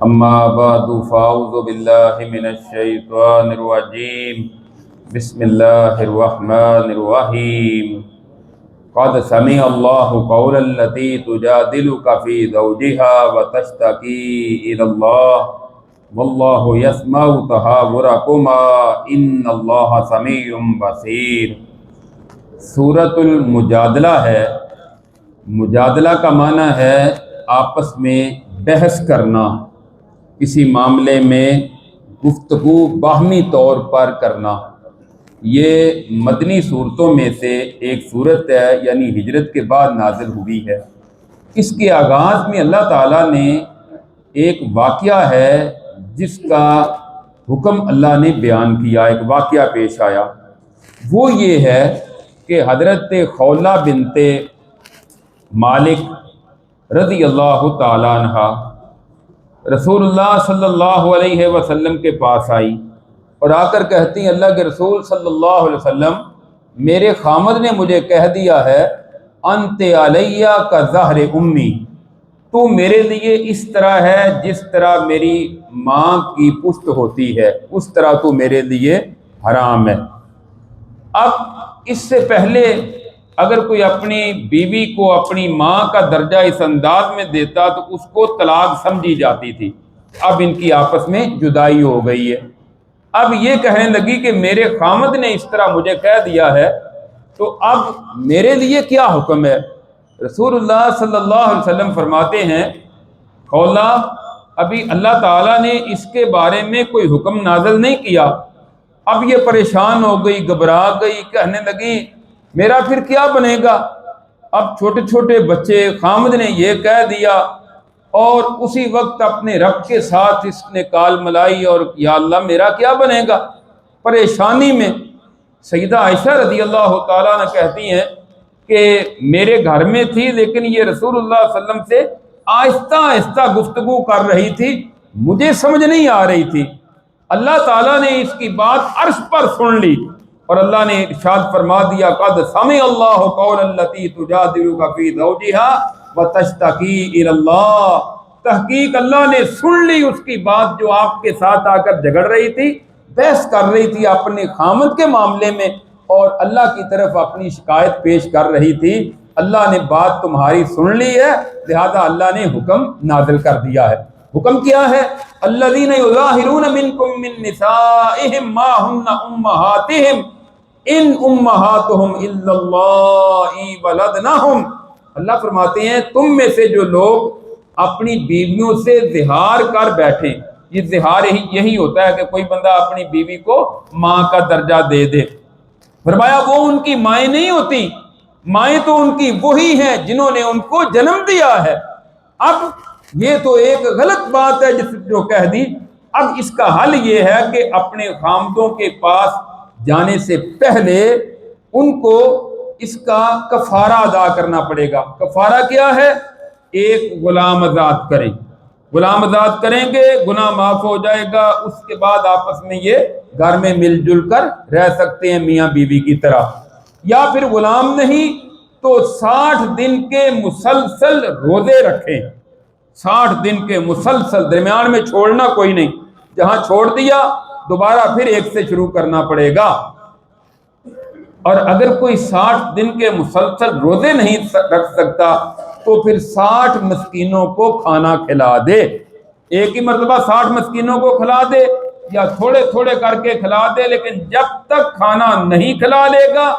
اما بعد فاعوذ باللہ من الشیطان الرجیم بسم اللہ الرحمن الرحیم قد سمع اللہ قول التی تجادلک فی زوجها وتشتکی الی اللہ واللہ یسمع تحاورکما ان اللہ سمیع بصیر۔ سورۃ المجادلہ ہے۔ مجادلہ کا معنی ہے آپس میں بحث کرنا، کسی معاملے میں گفتگو باہمی طور پر کرنا۔ یہ مدنی صورتوں میں سے ایک صورت ہے، یعنی ہجرت کے بعد نازل ہوئی ہے۔ اس کے آغاز میں اللہ تعالیٰ نے ایک واقعہ ہے جس کا حکم اللہ نے بیان کیا، ایک واقعہ پیش آیا۔ وہ یہ ہے کہ حضرت خولہ بنت مالک رضی اللہ تعالیٰ عنہ رسول اللہ صلی اللہ علیہ وسلم کے پاس آئی اور آ کر کہتی ہیں، اللہ کے رسول صلی اللہ علیہ وسلم، میرے خامد نے مجھے کہہ دیا ہے انت علیہ کا ظہر امی، تو میرے لیے اس طرح ہے جس طرح میری ماں کی پشت ہوتی ہے، اس طرح تو میرے لیے حرام ہے۔ اب اس سے پہلے اگر کوئی اپنی بیوی کو اپنی ماں کا درجہ اس انداز میں دیتا تو اس کو طلاق سمجھی جاتی تھی۔ اب ان کی آپس میں جدائی ہو گئی ہے۔ اب یہ کہنے لگی کہ میرے خامد نے اس طرح مجھے کہہ دیا ہے، تو اب میرے لیے کیا حکم ہے؟ رسول اللہ صلی اللہ علیہ وسلم فرماتے ہیں، خولہ، ابھی اللہ تعالیٰ نے اس کے بارے میں کوئی حکم نازل نہیں کیا۔ اب یہ پریشان ہو گئی، گھبرا گئی، کہنے لگی میرا پھر کیا بنے گا؟ اب چھوٹے چھوٹے بچے، خامد نے یہ کہہ دیا، اور اسی وقت اپنے رب کے ساتھ اس نے کال ملائی اور یا اللہ میرا کیا بنے گا؟ پریشانی میں سیدہ عائشہ رضی اللہ تعالیٰ عنہ کہتی ہیں کہ میرے گھر میں تھی، لیکن یہ رسول اللہ صلی اللہ علیہ وسلم سے آہستہ آہستہ گفتگو کر رہی تھی، مجھے سمجھ نہیں آ رہی تھی۔ اللہ تعالیٰ نے اس کی بات عرش پر سن لی اور اللہ نے ارشاد فرما دیا، قد سمع اللہ قول التی تجادلک فی زوجها وتشتکی الی اللہ، تحقیق اللہ نے سن لی اس کی بات جو آپ کے ساتھ آ کر جھگڑ رہی تھی، بحث کر رہی تھی اپنے خامد کے معاملے میں، اور اللہ کی طرف اپنی شکایت پیش کر رہی تھی۔ اللہ نے بات تمہاری سن لی ہے، لہذا اللہ نے حکم نازل کر دیا ہے۔ حکم کیا ہے؟ الذین یظاہرون منکم من نسائہم ما ہن امہاتہم ان امہاتہم الا اللہ ولدنہم۔ اللہ فرماتے ہیں تم میں سے جو لوگ اپنی بیویوں سے زہار کر بیٹھیں، یہ زہار یہی ہوتا ہے کہ کوئی بندہ اپنی بیوی کو ماں کا درجہ دے دے۔ فرمایا وہ ان کی مائیں نہیں ہوتی، مائیں تو ان کی وہی ہیں جنہوں نے ان کو جنم دیا ہے۔ اب یہ تو ایک غلط بات ہے جس جو کہہ دی۔ اب اس کا حل یہ ہے کہ اپنے خامدوں کے پاس جانے سے پہلے ان کو اس کا کفارہ ادا کرنا پڑے گا۔ کفارہ کیا ہے؟ ایک غلام آزاد کریں، غلام آزاد کریں گے، گناہ معاف ہو جائے گا، اس کے بعد آپس میں یہ گھر میں مل جل کر رہ سکتے ہیں میاں بیوی کی طرح۔ یا پھر غلام نہیں تو 60 دن کے مسلسل روزے رکھیں، 60 دن کے مسلسل، درمیان میں چھوڑنا کوئی نہیں، جہاں چھوڑ دیا دوبارہ پھر ایک سے شروع کرنا پڑے گا۔ اور اگر کوئی 60 دن کے مسلسل روزے نہیں رکھ سکتا تو پھر 60 مسکینوں کو کھانا کھلا دے، ایک ہی مرتبہ 60 مسکینوں کو کھلا دے یا تھوڑے تھوڑے کر کے کھلا دے، لیکن جب تک کھانا نہیں کھلا لے گا،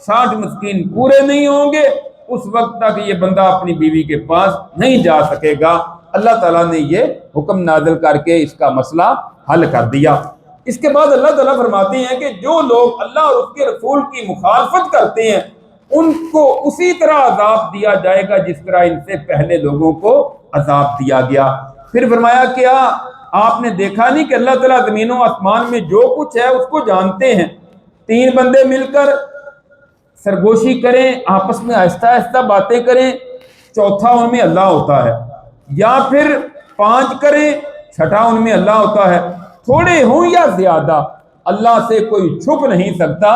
60 مسکین پورے نہیں ہوں گے، اس وقت تک یہ بندہ اپنی بیوی کے پاس نہیں جا سکے گا۔ اللہ تعالیٰ نے یہ حکم نازل کر کے اس کا مسئلہ حل کر دیا۔ اس کے بعد اللہ تعالیٰ فرماتے ہیں کہ جو لوگ اللہ اور اس کے رسول کی مخالفت کرتے ہیں ان کو اسی طرح عذاب دیا جائے گا جس طرح ان سے پہلے لوگوں کو عذاب دیا گیا۔ پھر فرمایا کیا آپ نے دیکھا نہیں کہ اللہ تعالیٰ زمین و آسمان میں جو کچھ ہے اس کو جانتے ہیں؟ 3 بندے مل کر سرگوشی کریں، آپس میں آہستہ آہستہ باتیں کریں، چوتھا ان میں اللہ ہوتا ہے، یا پھر 5 کریں، چھٹا ان میں اللہ ہوتا ہے، تھوڑے ہوں یا زیادہ اللہ سے کوئی چھپ نہیں سکتا۔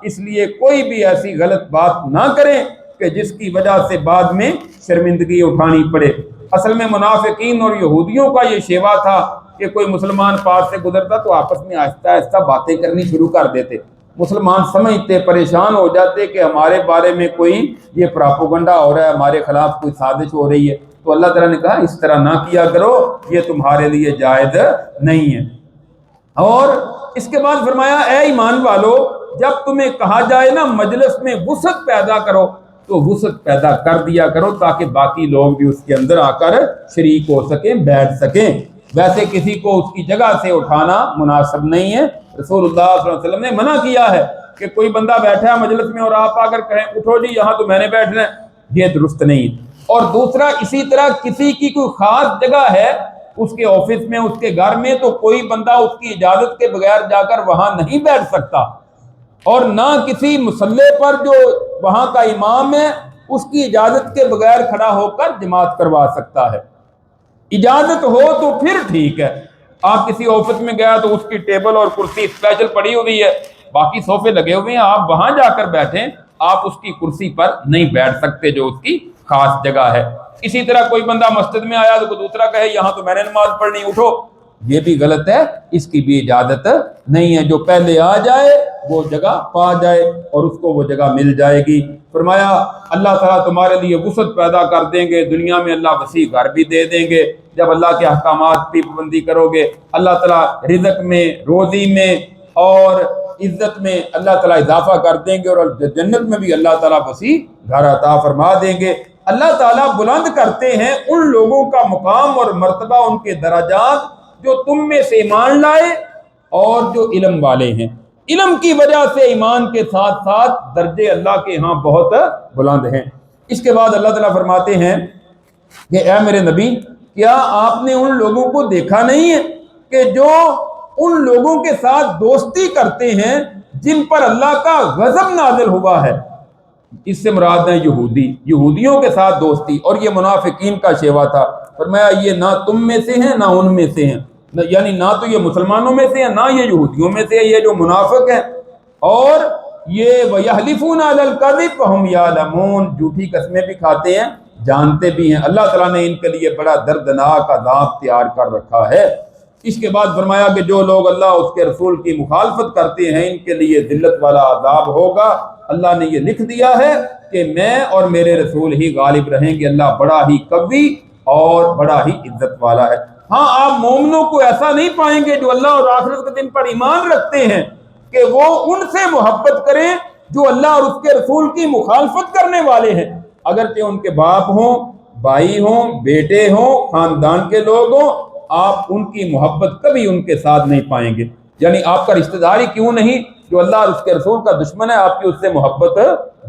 اس لیے کوئی بھی ایسی غلط بات نہ کریں کہ جس کی وجہ سے بعد میں شرمندگی اٹھانی پڑے۔ اصل میں منافقین اور یہودیوں کا یہ شیوا تھا کہ کوئی مسلمان پاس سے گزرتا تو آپس میں آہستہ آہستہ باتیں کرنی شروع کر دیتے، مسلمان سمجھتے، پریشان ہو جاتے کہ ہمارے بارے میں کوئی یہ پراپوگنڈا ہو رہا ہے، ہمارے خلاف کوئی سازش ہو رہی ہے۔ تو اللہ تعالیٰ نے کہا اس طرح نہ کیا کرو، یہ تمہارے لیے جائز نہیں ہے۔ اور اس کے بعد فرمایا اے ایمان والو، جب تمہیں کہا جائے نا مجلس میں وسعت پیدا کرو تو وسعت پیدا کر دیا کرو تاکہ باقی لوگ بھی اس کے اندر آ کر شریک ہو سکیں، بیٹھ سکیں۔ ویسے کسی کو اس کی جگہ سے اٹھانا مناسب نہیں ہے، رسول اللہ صلی اللہ علیہ وسلم نے منع کیا ہے کہ کوئی بندہ بیٹھا ہے مجلس میں اور آپ آ کر کہیں اٹھو جی یہاں تو میں نے بیٹھنا ہے، یہ درست نہیں ہے۔ اور دوسرا، اسی طرح کسی کی کوئی خاص جگہ ہے اس کے آفس میں، اس کے گھر میں، تو کوئی بندہ اس کی اجازت کے بغیر جا کر وہاں نہیں بیٹھ سکتا، اور نہ کسی مصلی پر جو وہاں کا امام ہے اس کی اجازت کے بغیر کھڑا ہو کر جماعت کروا سکتا ہے۔ اجازت ہو تو پھر ٹھیک ہے، آپ کسی آفس میں گیا تو اس کی ٹیبل اور کرسی اسپیشل پڑی ہوئی ہے، باقی صوفے لگے ہوئے ہیں، آپ وہاں جا کر بیٹھیں، آپ اس کی کرسی پر نہیں بیٹھ سکتے جو اس کی خاص جگہ ہے۔ اسی طرح کوئی بندہ مسجد میں آیا تو کوئی دوسرا کہے یہاں تو میں نے نماز پڑھنی، اٹھو، یہ بھی غلط ہے، اس کی بھی اجازت نہیں ہے۔ جو پہلے آ جائے وہ جگہ پا جائے اور اس کو وہ جگہ مل جائے گی۔ فرمایا اللہ تعالیٰ تمہارے لیے وسعت پیدا کر دیں گے، دنیا میں اللہ وسیع گھر بھی دے دیں گے جب اللہ کے احکامات کی پابندی کرو گے۔ اللہ تعالیٰ رزق میں، روزی میں اور عزت میں اللہ تعالیٰ اضافہ کر دیں گے، اور جنت میں بھی اللہ تعالیٰ وسیع گھر عطا فرما دیں گے۔ اللہ تعالیٰ بلند کرتے ہیں ان لوگوں کا مقام اور مرتبہ، ان کے درجات جو تم میں سے ایمان لائے اور جو علم والے ہیں۔ علم کی وجہ سے ایمان کے ساتھ ساتھ درجے اللہ کے ہاں بہت بلند ہیں۔ اس کے بعد اللہ تعالیٰ فرماتے ہیں کہ اے میرے نبی، کیا آپ نے ان لوگوں کو دیکھا نہیں ہے کہ جو ان لوگوں کے ساتھ دوستی کرتے ہیں جن پر اللہ کا غضب نازل ہوا ہے؟ اس سے مراد ہے یہودیوں کے ساتھ دوستی، اور یہ منافقین کا شیوا تھا۔ فرمایا یہ نہ تم میں سے ہیں نہ ان میں سے ہیں، یعنی نہ تو یہ مسلمانوں میں سے ہیں نہ یہ یہودیوں میں سے ہیں، یہ جو منافق ہیں، اور یہ وَيَحْلِفُونَ عَلَى الْكَذِبِ وَهُمْ يَعْلَمُونَ، جھوٹی قسمیں بھی کھاتے ہیں، جانتے بھی ہیں۔ اللہ تعالیٰ نے ان کے لیے بڑا دردناک عذاب تیار کر رکھا ہے۔ اس کے بعد فرمایا کہ جو لوگ اللہ اس کے رسول کی مخالفت کرتے ہیں ان کے لیے ذلت والا عذاب ہوگا۔ اللہ نے یہ لکھ دیا ہے کہ میں اور میرے رسول ہی غالب رہیں گے، اللہ بڑا ہی قوی اور بڑا ہی عزت والا ہے۔ ہاں، آپ مومنوں کو ایسا نہیں پائیں گے جو اللہ اور آخرت کے دن پر ایمان رکھتے ہیں کہ وہ ان سے محبت کریں جو اللہ اور اس کے رسول کی مخالفت کرنے والے ہیں، اگرچہ ان کے باپ ہوں، بھائی ہوں، بیٹے ہوں، خاندان کے لوگ ہوں، آپ ان کی محبت کبھی ان کے ساتھ نہیں پائیں گے۔ یعنی آپ کا رشتہ داری کیوں نہیں، جو اللہ اور اس کے رسول کا دشمن ہے، آپ کی اس سے محبت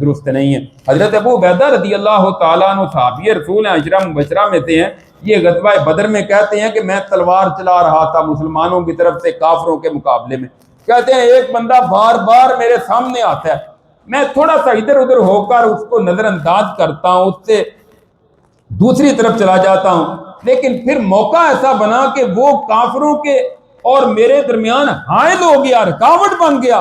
درست نہیں ہے۔ حضرت ابو عبیدہ رضی اللہ تعالیٰ عنہ صحابی رسول ہیں، عشرہ مبشرہ میں سے ہیں، یہ غزوہ بدر میں کہتے ہیں کہ میں تلوار چلا رہا تھا مسلمانوں کی طرف سے کافروں کے مقابلے میں، کہتے ہیں ایک بندہ بار بار میرے سامنے آتا ہے، میں تھوڑا سا ادھر ادھر ہو کر اس کو نظر انداز کرتا ہوں، اس سے دوسری طرف چلا جاتا ہوں، لیکن پھر موقع ایسا بنا کہ وہ کافروں کے اور میرے درمیان حائل ہو گیا، رکاوٹ بن گیا۔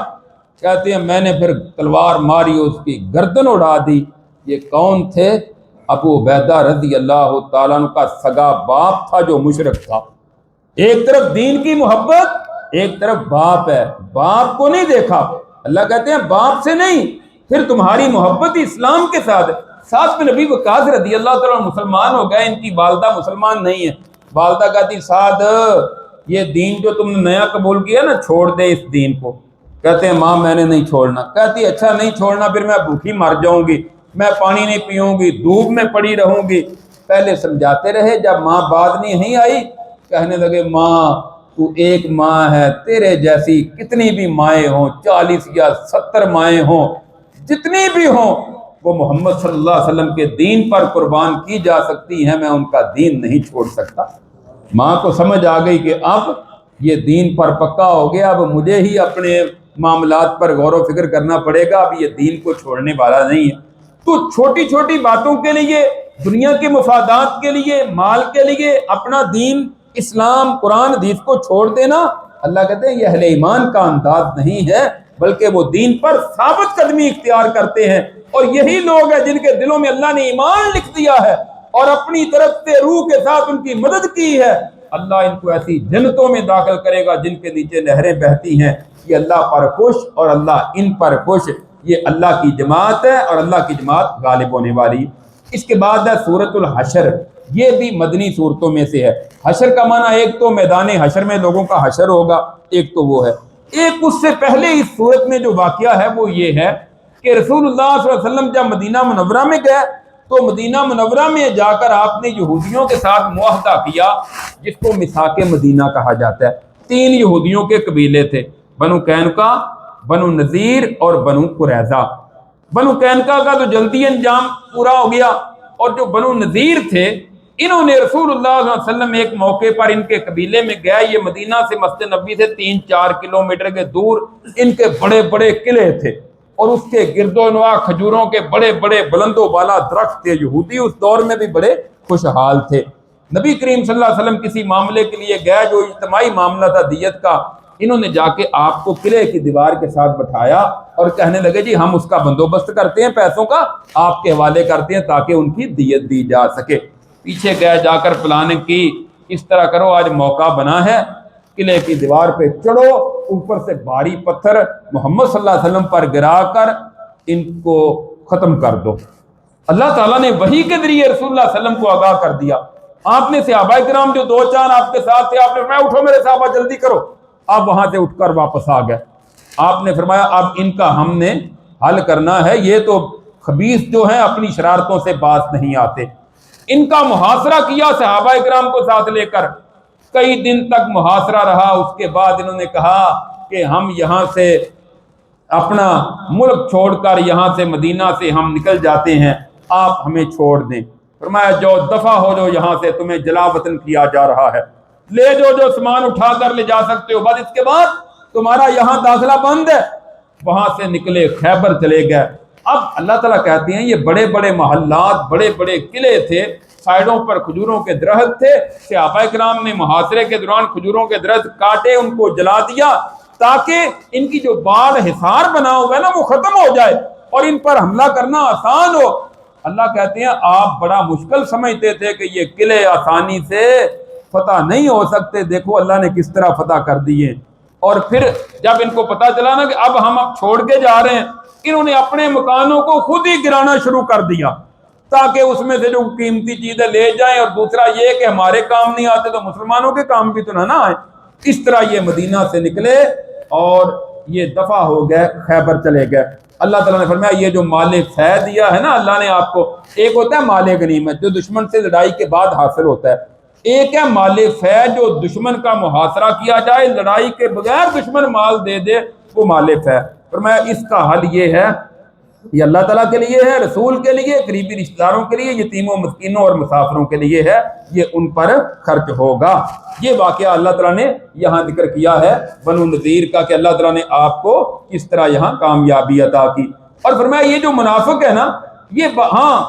کہتے ہیں میں نے پھر تلوار ماری، اس کی گردن اڑا دی۔ یہ کون تھے؟ ابو عبیدہ رضی اللہ تعالیٰ عنہ کا سگا باپ تھا جو مشرک تھا۔ ایک طرف دین کی محبت، ایک طرف باپ ہے، باپ کو نہیں دیکھا۔ اللہ کہتے ہیں باپ سے نہیں، پھر تمہاری محبت اسلام کے ساتھ ہے۔ ساتھ میں نبی وقاص رضی اللہ تعالیٰ مسلمان ہو گئے، ان کی والدہ مسلمان نہیں ہے۔ والدہ کہتی سعد یہ دین جو تم نے نیا قبول کیا نا، چھوڑ دے اس دین کو۔ کہتے ہیں ماں میں نے نہیں چھوڑنا۔ کہتی اچھا نہیں چھوڑنا، پھر میں بھوکی مر جاؤں گی، میں پانی نہیں پیوں گی، دھوپ میں پڑی رہوں گی۔ پہلے سمجھاتے رہے، جب ماں بات نہیں آئی کہنے لگے ماں تو ایک ماں ہے، تیرے جیسی کتنی بھی مائیں ہوں، 40 یا 70 مائیں ہوں، جتنی بھی ہوں، وہ محمد صلی اللہ علیہ وسلم کے دین پر قربان کی جا سکتی ہیں، میں ان کا دین نہیں چھوڑ سکتا۔ ماں کو سمجھ آ گئی کہ اب یہ دین پر پکا ہو گیا، اب مجھے ہی اپنے معاملات پر غور و فکر کرنا پڑے گا، اب یہ دین کو چھوڑنے والا نہیں ہے۔ تو چھوٹی چھوٹی باتوں کے لیے، دنیا کے مفادات کے لیے، مال کے لیے اپنا دین، اسلام، قرآن، حدیث کو چھوڑ دینا، اللہ کہتے ہیں یہ اہل ایمان کا انداز نہیں ہے، بلکہ وہ دین پر ثابت قدمی اختیار کرتے ہیں، اور یہی لوگ ہیں جن کے دلوں میں اللہ نے ایمان لکھ دیا ہے، اور اپنی طرف سے روح کے ساتھ ان کی مدد کی ہے، اللہ ان کو ایسی جنتوں میں داخل کرے گا جن کے نیچے نہریں بہتی ہیں۔ یہ اللہ پر خوش اور اللہ ان پر خوش، یہ اللہ کی جماعت ہے اور اللہ کی جماعت غالب ہونے والی۔ اس کے بعد ہے سورۃ الحشر، یہ بھی مدنی صورتوں میں سے ہے۔ حشر کا معنی ایک تو میدان حشر میں لوگوں کا حشر ہوگا، ایک تو وہ ہے، ایک اس سے پہلے اس صورت میں جو واقعہ ہے وہ یہ ہے کہ رسول اللہ صلی اللہ علیہ وسلم جب مدینہ منورہ میں گئے تو مدینہ منورہ میں جا کر آپ نے یہودیوں کے ساتھ معاہدہ کیا جس کو میثاق مدینہ کہا جاتا ہے۔ 3 یہودیوں کے قبیلے تھے، بنو قینقاع، بنو نذیر اور بنو قریظہ۔ بنو قینقاع کا تو جلدی انجام پورا ہو گیا، اور جو بنو نذیر تھے انہوں نے رسول اللہ صلی اللہ علیہ وسلم ایک موقع پر ان کے قبیلے میں گئے، یہ مدینہ سے مسجد نبوی سے 3-4 کلومیٹر کے دور ان کے بڑے بڑے قلعے تھے، اور اس کے گرد و نواح کھجوروں کے بڑے بڑے بلند و بالا درخت تھے۔ یہودی اس دور میں بھی بڑے خوشحال تھے۔ نبی کریم صلی اللہ علیہ وسلم کسی معاملے کے لیے گئے جو اجتماعی معاملہ تھا دیت کا، انہوں نے جا کے آپ کو قلعے کی دیوار کے ساتھ بٹھایا اور کہنے لگے جی ہم اس کا بندوبست کرتے ہیں، پیسوں کا آپ کے حوالے کرتے ہیں تاکہ ان کی دیت دی جا سکے۔ پیچھے گئے، جا کر پلاننگ کی، اس طرح کرو آج موقع بنا ہے، قلعے کی دیوار پہ چڑھو، اوپر سے بھاری پتھر محمد صلی اللہ علیہ وسلم پر گرا کر ان کو ختم کر دو۔ اللہ تعالیٰ نے وحی کے ذریعے رسول اللہ صلی اللہ علیہ وسلم کو آگاہ کر دیا۔ آپ نے صحابہ کرام جو 2-4 آپ کے ساتھ تھے، آپ نے فرمایا اٹھو میرے صحابہ جلدی کرو، آپ وہاں سے اٹھ کر واپس آ گئے۔ آپ نے فرمایا اب ان کا ہم نے حل کرنا ہے، یہ تو خبیث جو ہیں اپنی شرارتوں سے باز نہیں آتے۔ ان کا محاصرہ کیا صحابہ کرام کو ساتھ لے کر، کئی دن تک محاصرہ رہا۔ اس کے بعد انہوں نے کہا کہ ہم یہاں سے اپنا ملک چھوڑ کر یہاں سے مدینہ سے ہم نکل جاتے ہیں، آپ ہمیں چھوڑ دیں۔ فرمایا جو دفع ہو جو یہاں سے، تمہیں جلا وطن کیا جا رہا ہے، لے جو سامان اٹھا کر لے جا سکتے ہو، بس اس کے بعد تمہارا یہاں داخلہ بند ہے۔ وہاں سے نکلے، خیبر چلے گئے۔ اب اللہ تعالیٰ کہتے ہیں یہ بڑے بڑے محلات، بڑے بڑے قلعے تھے، سائڈوں پر کھجوروں کے درخت تھے، صحابہ کرام نے محاصرے کے دوران کھجوروں کے درخت کاٹے، ان کو جلا دیا تاکہ ان کی جو بال حصار بنا ہوا ہے نا وہ ختم ہو جائے اور ان پر حملہ کرنا آسان ہو۔ اللہ کہتے ہیں آپ بڑا مشکل سمجھتے تھے کہ یہ قلعے آسانی سے فتح نہیں ہو سکتے، دیکھو اللہ نے کس طرح فتح کر دیے۔ اور پھر جب ان کو پتا چلا نا کہ اب ہم چھوڑ کے جا رہے ہیں، انہوں نے اپنے مکانوں کو خود ہی گرانا شروع کر دیا تاکہ اس میں سے جو قیمتی چیزیں لے جائیں، اور دوسرا یہ کہ ہمارے کام نہیں آتے تو مسلمانوں کے کام بھی تو نہ آئے۔ اس طرح یہ مدینہ سے نکلے اور یہ دفع ہو گئے، خیبر چلے گئے۔ اللہ تعالیٰ نے فرمایا یہ جو مال فیع دیا ہے نا اللہ نے آپ کو، ایک ہوتا ہے مال غنیمت جو دشمن سے لڑائی کے بعد حاصل ہوتا ہے، ایک ہے مال فیع جو دشمن کا محاصرہ کیا جائے، لڑائی کے بغیر دشمن مال دے دے، وہ مال فیع۔ فرمایا اس کا حل یہ ہے، یہ اللہ تعالیٰ کے لیے ہے، رسول کے لیے، قریبی رشتہ داروں کے لیے، یتیموں مسکینوں اور مسافروں کے لیے ہے، یہ ان پر خرچ ہوگا۔ یہ واقعہ اللہ تعالیٰ نے یہاں ذکر کیا ہے بنو نذیر کا کہ اللہ تعالیٰ نے آپ کو کس طرح یہاں کامیابی عطا کی۔ اور فرمایا یہ جو منافق ہے نا، یہ ہاں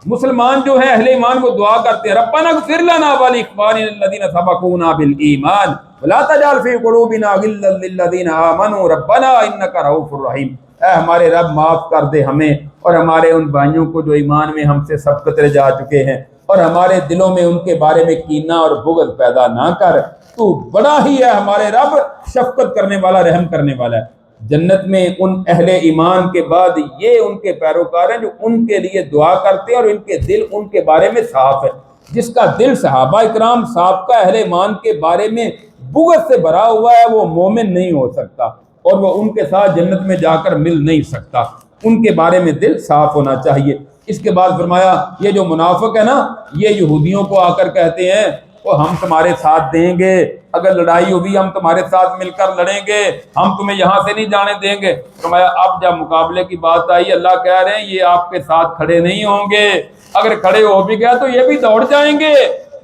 مسلمان جو ہیں اہل ایمان وہ دعا کرتے ہیں ربنا اغفر لنا ولاخواننا الذین سبقونا بالایمان ولا تجعل فی قلوبنا غلا للذین آمنوا ربنا انک رؤوف رحیم۔ اے ہمارے رب معاف کر دے ہمیں اور ہمارے ان بھائیوں کو جو ایمان میں ہم سے سبقت رہ جا چکے ہیں، اور ہمارے دلوں میں ان کے بارے میں کینہ اور بغض پیدا نہ کر، تو بڑا ہی ہے ہمارے رب، شفقت کرنے والا، رحم کرنے والا ہے۔ جنت میں ان اہل ایمان کے بعد یہ ان کے پیروکار ہیں جو ان کے لیے دعا کرتے ہیں اور ان کے دل ان کے بارے میں صاف ہے۔ جس کا دل صحابہ اکرام سابقہ اہل ایمان کے بارے میں بغض سے بھرا ہوا ہے وہ مومن نہیں ہو سکتا اور وہ ان کے ساتھ جنت میں جا کر مل نہیں سکتا۔ ان کے بارے میں دل صاف ہونا چاہیے۔ اس کے بعد فرمایا یہ جو منافق ہے نا، یہ یہودیوں کو آ کر کہتے ہیں وہ ہم تمہارے ساتھ دیں گے، اگر لڑائی ہوگی ہم تمہارے ساتھ مل کر لڑیں گے، ہم تمہیں یہاں سے نہیں جانے دیں گے۔ فرمایا اب جب مقابلے کی بات آئی اللہ کہہ رہے ہیں یہ آپ کے ساتھ کھڑے نہیں ہوں گے، اگر کھڑے ہو بھی گیا تو یہ بھی دوڑ جائیں گے،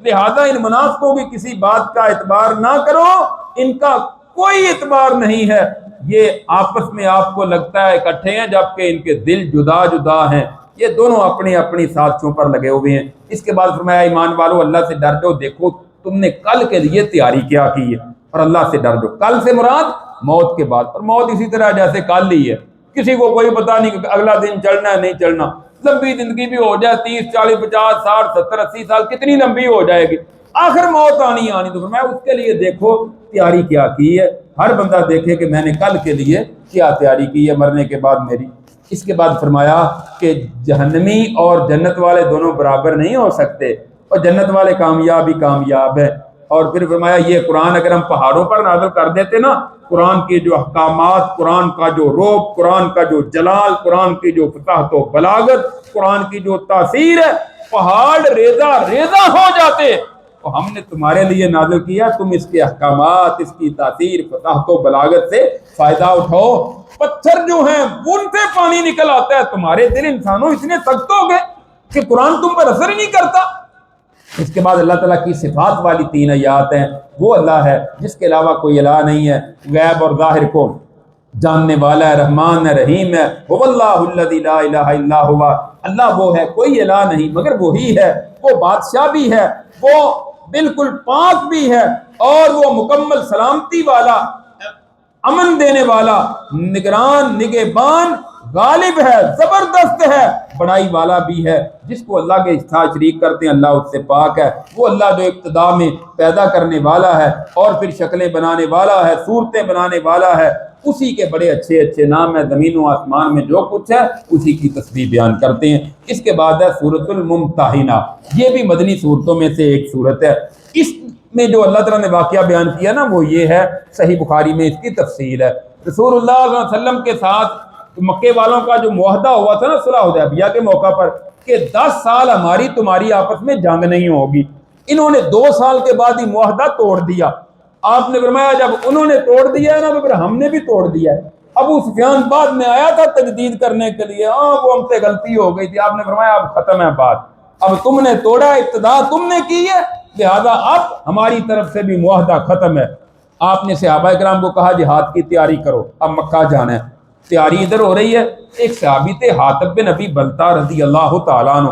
لہذا ان منافقوں کی کسی بات کا اعتبار نہ کرو، ان کا کوئی اعتبار نہیں ہے۔ یہ آپس میں آپ کو لگتا ہے اکٹھے ہیں جبکہ ان کے دل جدا جدا ہیں، یہ دونوں اپنی اپنی ساتھیوں پر لگے ہوئے ہیں۔ اس کے بعد فرمایا ایمان والو اللہ سے ڈر جاؤ، دیکھو تم نے کل کے لیے تیاری کیا کی ہے، اور اللہ سے ڈر جاؤ۔ کل سے مراد موت کے بعد، اور موت اسی طرح جیسے کل ہی ہے، کسی کو کوئی پتہ نہیں کہ اگلا دن چڑھنا ہے نہیں چڑھنا۔ لمبی زندگی بھی ہو جائے 30 40 50 60 70 80 سال کتنی لمبی ہو جائے گی, آخر موت آنی تو میں اس کے لیے دیکھو تیاری کیا کی ہے. ہر بندہ دیکھے کہ میں نے کل کے لیے کیا تیاری کی ہے مرنے کے بعد میری. اس کے بعد فرمایا کہ جہنمی اور جنت والے دونوں برابر نہیں ہو سکتے, اور جنت والے کامیاب ہی کامیاب ہے. اور پھر فرمایا یہ قرآن اگر ہم پہاڑوں پر نازل کر دیتے نا, قرآن کے جو احکامات, قرآن کا جو روب, قرآن کا جو جلال, قرآن کی جو فصاحت و بلاغت, قرآن کی جو تاثیر ہے, پہاڑ ریزہ ریزہ ہو جاتے. تو ہم نے تمہارے لیے نازل کیا, تم اس کے احکامات, اس کی تاثیر, فصاحت و بلاغت سے فائدہ اٹھاؤ. پتھر جو ہیں ان سے پانی نکل آتا ہے, تمہارے دل انسانوں اتنے سخت ہو گئے کہ قرآن تم پر اثر ہی نہیں کرتا. اس کے بعد اللہ تعالیٰ کی صفات والی 3 آیات ہیں. وہ اللہ ہے جس کے علاوہ کوئی الہ نہیں ہے, غیب اور ظاہر کو جاننے والا ہے, رحمان ہے, رحیم ہے. هو اللہ الذی لا الہ الا هو, اللہ وہ ہے کوئی الہ نہیں مگر وہی ہے. وہ بادشاہ بھی ہے, وہ بالکل پاک بھی ہے, اور وہ مکمل سلامتی والا, امن دینے والا, نگران, نگہبان, غالب ہے, زبردست ہے, بڑائی والا بھی ہے. جس کو اللہ کے ساتھ شریک کرتے ہیں اللہ اس سے پاک ہے. وہ اللہ جو ابتدا میں پیدا کرنے والا ہے اور پھر شکلیں بنانے والا ہے, صورتیں بنانے والا ہے, اسی کے بڑے اچھے اچھے نام ہیں. زمین و آسمان میں جو کچھ ہے اسی کی تسبیح بیان کرتے ہیں. اس کے بعد ہے سورۃ الممتحنہ, یہ بھی مدنی صورتوں میں سے ایک صورت ہے. اس میں جو اللہ تعالیٰ نے واقعہ بیان کیا نا وہ یہ ہے, صحیح بخاری میں اس کی تفصیل ہے. رسول اللہ صلی اللہ علیہ وسلم کے ساتھ مکے والوں کا جو معاہدہ ہوا تھا نا صلح حدیبیہ کے موقع پر کہ 10 سال ہماری تمہاری آپس میں جنگ نہیں ہوگی, انہوں نے 2 سال کے بعد ہی معاہدہ توڑ دیا. آپ نے فرمایا جب انہوں نے توڑ دیا ہے نا تو پھر ہم نے بھی توڑ دیا ہے. ابو سفیان بعد میں آیا تھا تجدید کرنے کے لیے, وہ ہم سے غلطی ہو گئی تھی. آپ نے فرمایا اب ختم ہے بات, اب تم نے توڑا, ابتدا تم نے کی ہے, لہذا اب ہماری طرف سے بھی معاہدہ ختم ہے. آپ نے صحابہ کرام کو کہا جہاد کی تیاری کرو, اب مکہ جانا ہے. تیاری ادھر ہو رہی ہے. ایک صحابی تھے حاتب بن ابی بلتہ رضی اللہ تعالیٰ عنہ,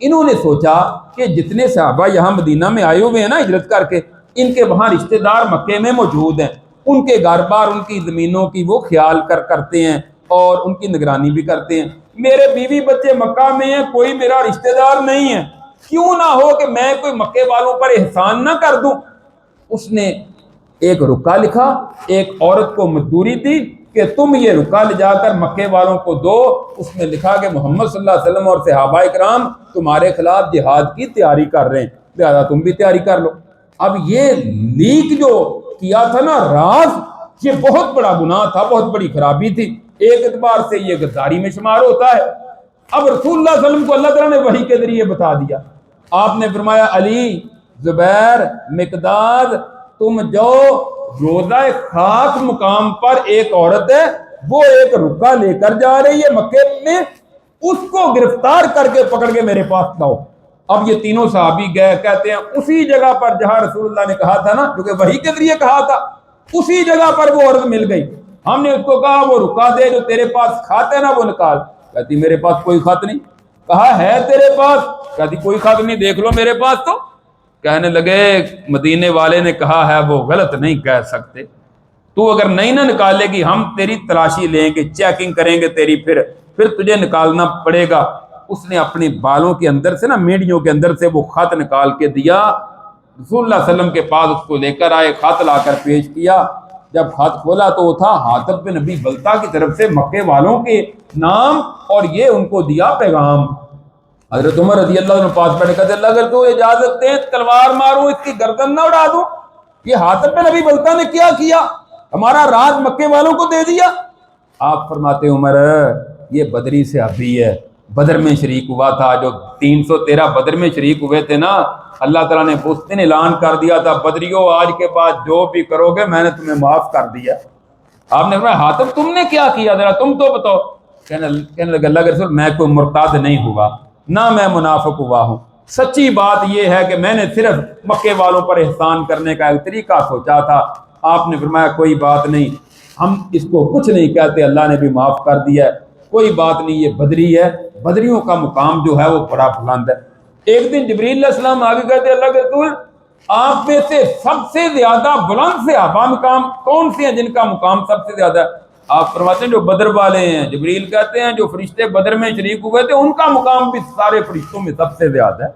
انہوں نے سوچا کہ جتنے صحابہ یہاں مدینہ میں آئے ہوئے ہیں نا ہجرت کر کے, ان کے وہاں رشتہ دار مکے میں موجود ہیں, ان کے گھر بار, ان کی زمینوں کی وہ خیال کرتے ہیں اور ان کی نگرانی بھی کرتے ہیں. میرے بیوی بچے مکہ میں ہیں, کوئی میرا رشتہ دار نہیں ہے, کیوں نہ ہو کہ میں کوئی مکے والوں پر احسان نہ کر دوں. اس نے ایک رکا لکھا, ایک عورت کو مزدوری دی کہ تم یہ رکا لے جا کر مکے والوں کو دو. اس میں لکھا کہ محمد صلی اللہ علیہ وسلم اور صحابہ کرام تمہارے خلاف جہاد کی تیاری کر رہے ہیں, لہذا تم بھی تیاری کر لو. اب یہ لیک جو کیا تھا نا راز, یہ بہت بڑا گناہ تھا, بہت بڑی خرابی تھی. ایک اعتبار سے یہ غداری میں شمار ہوتا ہے. اب رسول اللہ صلی اللہ علیہ وسلم کو اللہ تعالیٰ نے وحی کے ذریعے بتا دیا. آپ نے فرمایا علی, زبیر, مقداد, تم جو روضہ خاک مقام پر ایک عورت ہے وہ ایک رکا لے کر جا رہی ہے مکے میں, اس کو گرفتار کر کے پکڑ کے میرے پاس لاؤ. اب یہ تینوں صحابی گئے, کہتے ہیں اسی جگہ پر جہاں رسول اللہ نے کہا تھا نا, جو کہ وحی کے ذریعے کہا تھا, اسی جگہ پر وہ عورت مل گئی. ہم نے اس کو کہا وہ رکا دے جو تیرے پاس خط ہے نا وہ نکال. کہتی میرے پاس کوئی خط نہیں. کہا ہے تیرے پاس؟ کہتی کوئی خط نہیں, دیکھ لو میرے پاس. تو کہنے لگے مدینے والے نے کہا ہے وہ غلط نہیں کہہ سکتے, تو اگر نہیں نہ نکالے گی ہم تیری تلاشی لیں گے, چیکنگ کریں گے تیری, پھر تجھے نکالنا پڑے گا. اس نے اپنے بالوں کے اندر سے نا, میڑیوں کے اندر سے وہ خط نکال کے دیا. رسول اللہ صلی اللہ علیہ وسلم کے پاس اس کو لے کر آئے, خط لا کر پیش کیا. جب خط کھولا تو وہ تھا حاتب بن ابی بلتہ کی طرف سے مکے والوں کے نام, اور یہ ان کو دیا پیغام. حضرت عمر رضی اللہ عنہ پاس بیٹھے, کہتے اللہ اگر تو اجازت دیں تلوار ماروں, اس کی گردن نہ اڑا دوں. یہ حاتب بن ابی بلتہ نے کیا, ہمارا راز مکے والوں کو دے دیا. آپ فرماتے عمر یہ بدری صحابی ہے, بدر میں شریک ہوا تھا. جو 313 بدر میں شریک ہوئے تھے نا, اللہ تعالیٰ نے اس دن اعلان کر دیا تھا بدریوں آج کے بعد جو بھی کرو گے میں نے تمہیں معاف کر دیا. آپ نے فرمایا حاتب تم نے کیا ذرا تم تو بتاؤ. کہنے لگا اللہ کے رسول میں کوئی مرتاد نہیں ہوا, نہ میں منافق ہوا ہوں. سچی بات یہ ہے کہ میں نے صرف مکے والوں پر احسان کرنے کا ایک طریقہ سوچا تھا. آپ نے فرمایا کوئی بات نہیں, ہم اس کو کچھ نہیں کہتے, اللہ نے بھی معاف کر دیا ہے, کوئی بات نہیں, یہ بدری ہے. بدریوں کا مقام جو ہے وہ بڑا بلند ہے. ایک دن جبریل علیہ السلام آگے کہتے اللہ کے رسول آپ میں سے سب سے زیادہ بلند صحابہ مقام کون سے ہیں جن کا مقام سب سے زیادہ ہے؟ آپ فرماتے ہیں جو بدر والے ہیں، جبریل کہتے ہیں جو فرشتے بدر میں شریک ہوئے تھے ان کا مقام بھی سارے فرشتوں میں سب سے زیادہ ہے۔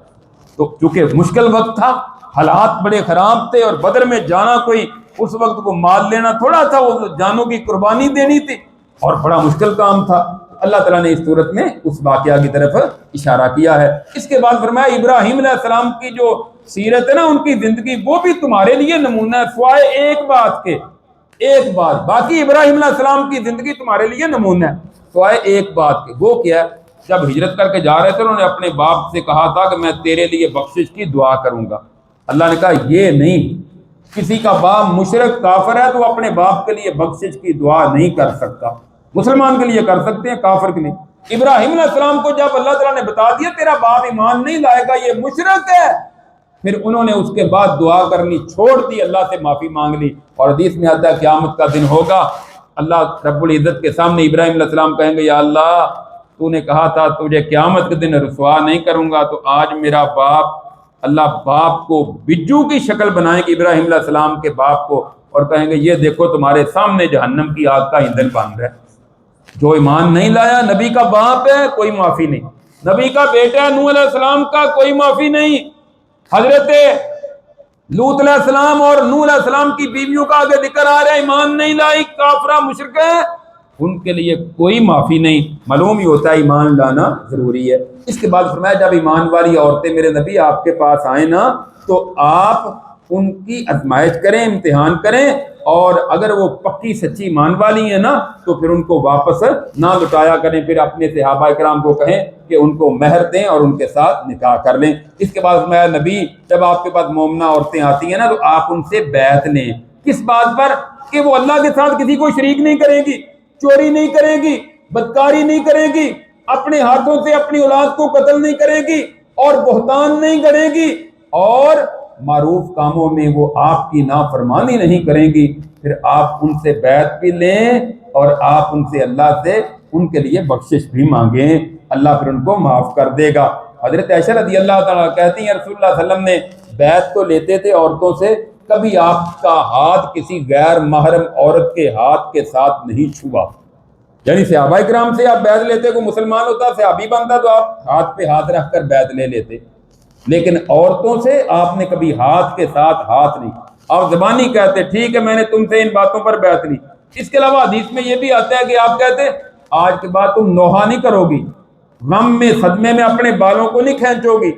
تو چونکہ مشکل وقت تھا، حالات بڑے خراب تھے، اور بدر میں جانا کوئی اس وقت کو مال لینا تھوڑا تھا، وہ جانوں کی قربانی دینی تھی اور بڑا مشکل کام تھا۔ اللہ تعالیٰ نے اس صورت میں اس واقعہ کی طرف اشارہ کیا ہے۔ اس کے بعد فرمایا ابراہیم علیہ السلام کی جو سیرت ہے نا، ان کی زندگی، وہ بھی تمہارے لیے نمونہ ہے، سوائے ایک بات کے، ایک بات، باقی ابراہیم علیہ السلام کی زندگی تمہارے لیے نمونہ ہے سوائے ایک بات کے۔ وہ کیا ہے؟ جب ہجرت کر کے جا رہے تھے انہوں نے اپنے باپ سے کہا تھا کہ میں تیرے لیے بخشش کی دعا کروں گا۔ اللہ نے کہا یہ نہیں، کسی کا باپ مشرک کافر ہے تو وہ اپنے باپ کے لیے بخشش کی دعا نہیں کر سکتا۔ مسلمان کے لیے کر سکتے ہیں، کافر کے لیے۔ ابراہیم علیہ السلام کو جب اللہ تعالیٰ نے بتا دیا تیرا باپ ایمان نہیں لائے گا، یہ مشرک ہے، پھر انہوں نے اس کے بعد دعا کرنی چھوڑ دی، اللہ سے معافی مانگ لی۔ اور حدیث میں آتا ہے قیامت کا دن ہوگا، اللہ رب العزت کے سامنے ابراہیم علیہ السلام کہیں گے یا اللہ تو نے کہا تھا تجھے قیامت کے دن رسوا نہیں کروں گا، تو آج میرا باپ، اللہ باپ کو بجو کی شکل بنائیں گے ابراہیم علیہ السلام کے باپ کو، اور کہیں گے یہ دیکھو تمہارے سامنے جہنم کی آگ کا ایندھن بن رہا ہے۔ جو ایمان نہیں لایا، نبی کا باپ ہے کوئی معافی نہیں، نبی کا بیٹا نوح علیہ السلام کا کوئی معافی نہیں، حضرت لوط علیہ السلام اور نوح علیہ السلام کی بیویوں کا آگے ذکر آ رہا ہے، ایمان نہیں لائی، کافرہ مشرک ہے، ان کے لیے کوئی معافی نہیں۔ معلوم ہی ہوتا ہے ایمان لانا ضروری ہے۔ اس کے بعد فرمایا جب ایمان والی عورتیں میرے نبی آپ کے پاس آئیں نا تو آپ ان کی آزمائش کریں، امتحان کریں، اور اگر وہ پکی سچی ایمان والی ہیں نا تو پھر ان کو واپس نہ لٹایا کریں، پھر اپنے صحابہ کرام کو کہیں کہ ان کو مہر دیں اور ان کے ساتھ نکاح کر لیں۔ اس کے بعد میں نبی جب آپ کے پاس مومنہ عورتیں آتی ہیں نا تو آپ ان سے بیعت لیں، کس بات پر؟ کہ وہ اللہ کے ساتھ کسی کو شریک نہیں کرے گی، چوری نہیں کرے گی، بدکاری نہیں کرے گی، اپنے ہاتھوں سے اپنی اولاد کو قتل نہیں کرے گی، اور بہتان نہیں گڑے گی، اور معروف کاموں میں وہ آپ کی نافرمانی نہیں کریں گی۔ پھر آپ ان سے بیعت بھی لیں اور آپ ان سے اللہ سے ان کے لیے بخشش بھی مانگیں، اللہ پھر ان کو معاف کر دے گا۔ حضرت عائشہ رضی اللہ تعالیٰ کہتی ہیں رسول اللہ صلی اللہ علیہ وسلم نے بیعت تو لیتے تھے عورتوں سے، کبھی آپ کا ہاتھ کسی غیر محرم عورت کے ہاتھ کے ساتھ نہیں چھوا۔ یعنی صحابہ کرام سے آپ بیعت لیتے، کوئی مسلمان ہوتا صحابی بنتا تو آپ ہاتھ پہ ہاتھ رکھ کر بیعت لے لیتے، لیکن عورتوں سے آپ نے کبھی ہاتھ کے ساتھ ہاتھ نہیں، آپ زبانی کہتے ٹھیک ہے میں نے تم سے ان باتوں پر بیعت لی۔ اس کے علاوہ حدیث میں یہ بھی آتا ہے کہ آپ کہتے آج کے بعد تم نوحہ نہیں کرو گی، غم میں صدمے میں اپنے بالوں کو نہیں کھینچو گی،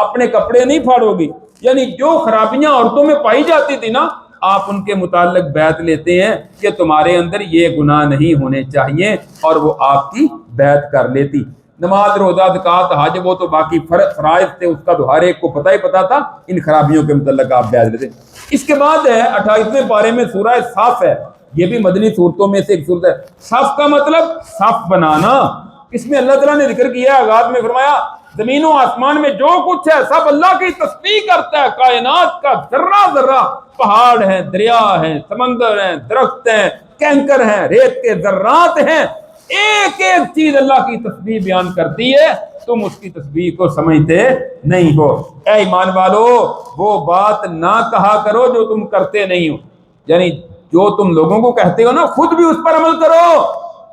اپنے کپڑے نہیں پھاڑو گی، یعنی جو خرابیاں عورتوں میں پائی جاتی تھی نا آپ ان کے متعلق بیعت لیتے ہیں کہ تمہارے اندر یہ گناہ نہیں ہونے چاہیے، اور وہ آپ کی بیعت کر لیتی۔ نماز، روزہ، زکوٰۃ، حج وہ تو باقی فرائض تھے، اس کا تو ہر ایک کو پتہ ہی پتہ تھا، ان خرابیوں کے متعلق آپ بیعت لیتے۔ اس کے بعد ہے 28ویں پارے میں سورہ صف ہے، یہ بھی مدنی صورتوں میں سے ایک صورت ہے۔ صف کا مطلب صف بنانا، اس میں اللہ تعالیٰ نے ذکر کیا ہے، آغاز میں فرمایا زمین و آسمان میں جو کچھ ہے سب اللہ کی تسبیح کرتا ہے، کائنات کا ذرہ ذرہ، پہاڑ ہیں، دریا ہیں، سمندر ہیں، درخت ہیں، کینکر ہیں، ریت کے ذرات ہیں، ایک ایک چیز اللہ کی تسبیح بیان کرتی ہے، تم اس کی تسبیح کو سمجھتے نہیں ہو۔ اے ایمان والو وہ بات نہ کہا کرو جو تم کرتے نہیں ہو، یعنی جو تم لوگوں کو کہتے ہو نا خود بھی اس پر عمل کرو۔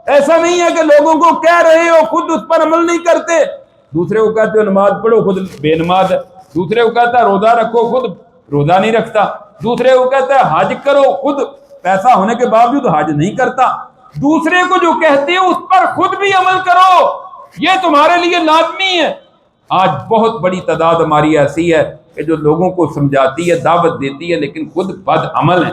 ایسا نہیں ہے کہ لوگوں کو کہہ رہے ہو خود اس پر عمل نہیں کرتے، دوسرے کو کہتے ہو نماز پڑھو خود بے نماز ہے، دوسرے کو کہتا ہے روزہ رکھو خود روزہ نہیں رکھتا، دوسرے کو کہتا ہے حج کرو خود پیسہ ہونے کے باوجود حج نہیں کرتا، دوسرے کو جو کہتے ہو اس پر خود بھی عمل کرو، یہ تمہارے لیے لازمی ہے۔ آج بہت بڑی تعداد ہماری ایسی ہے کہ جو لوگوں کو سمجھاتی ہے، دعوت دیتی ہے، لیکن خود بد عمل ہے،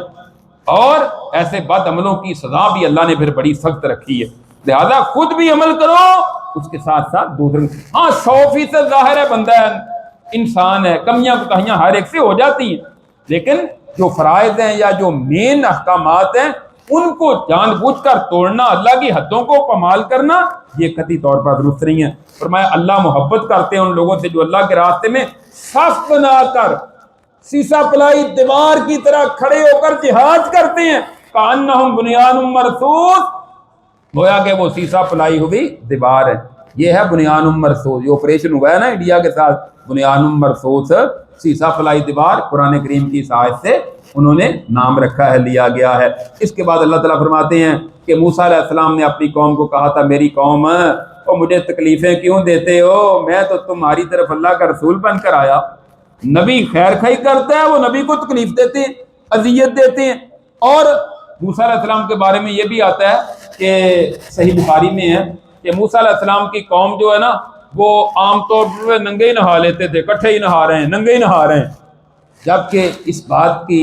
اور ایسے بد عملوں کی سزا بھی اللہ نے پھر بڑی سخت رکھی ہے۔ لہذا خود بھی عمل کرو، اس کے ساتھ ساتھ دوسرے، ہاں 100% ظاہر ہے بندہ ہے، انسان ہے، کمیاں کوتاہیاں ہر ایک سے ہو جاتی ہیں، لیکن جو فرائض ہیں یا جو مین احکامات ہیں ان کو جان بوجھ کر توڑنا، اللہ کی حدوں کو پامال کرنا، یہ قطعی طور پر درست نہیں ہے۔ فرمایا اللہ محبت کرتے ہیں ان لوگوں سے جو اللہ کے راستے میں صف بنا کر سیسا پلائی دیوار کی طرح کھڑے ہو کر جہاد کرتے ہیں، کأنہم بنیان مرصوص، گویا کہ وہ سیسا پلائی ہوئی دیوار ہے۔ یہ ہے بنیان مرصوص، یہ آپریشن ہوا ہے نا انڈیا کے ساتھ، بنیان مرصوص سیسا پلائی دیوار قرآن کریم کی آیت سے انہوں نے نام رکھا ہے، لیا گیا ہے۔ اس کے بعد اللہ تعالیٰ فرماتے ہیں کہ موسیٰ علیہ السلام نے اپنی قوم کو کہا تھا، میری قوم مجھے تکلیفیں کیوں دیتے ہو؟ میں تو تمہاری طرف اللہ کا رسول بن کر آیا۔ نبی خیر خواہی کرتا ہے، وہ نبی کو تکلیف دیتے ہیں، اذیت دیتے ہیں۔ اور موسیٰ علیہ السلام کے بارے میں یہ بھی آتا ہے کہ صحیح بخاری میں ہے کہ موسیٰ علیہ السلام کی قوم جو ہے نا، وہ عام طور پر ننگے ہی نہا لیتے تھے، کٹھے ہی نہا رہے ہیں، ننگے ہی نہا رہے ہیں، جبکہ اس بات کی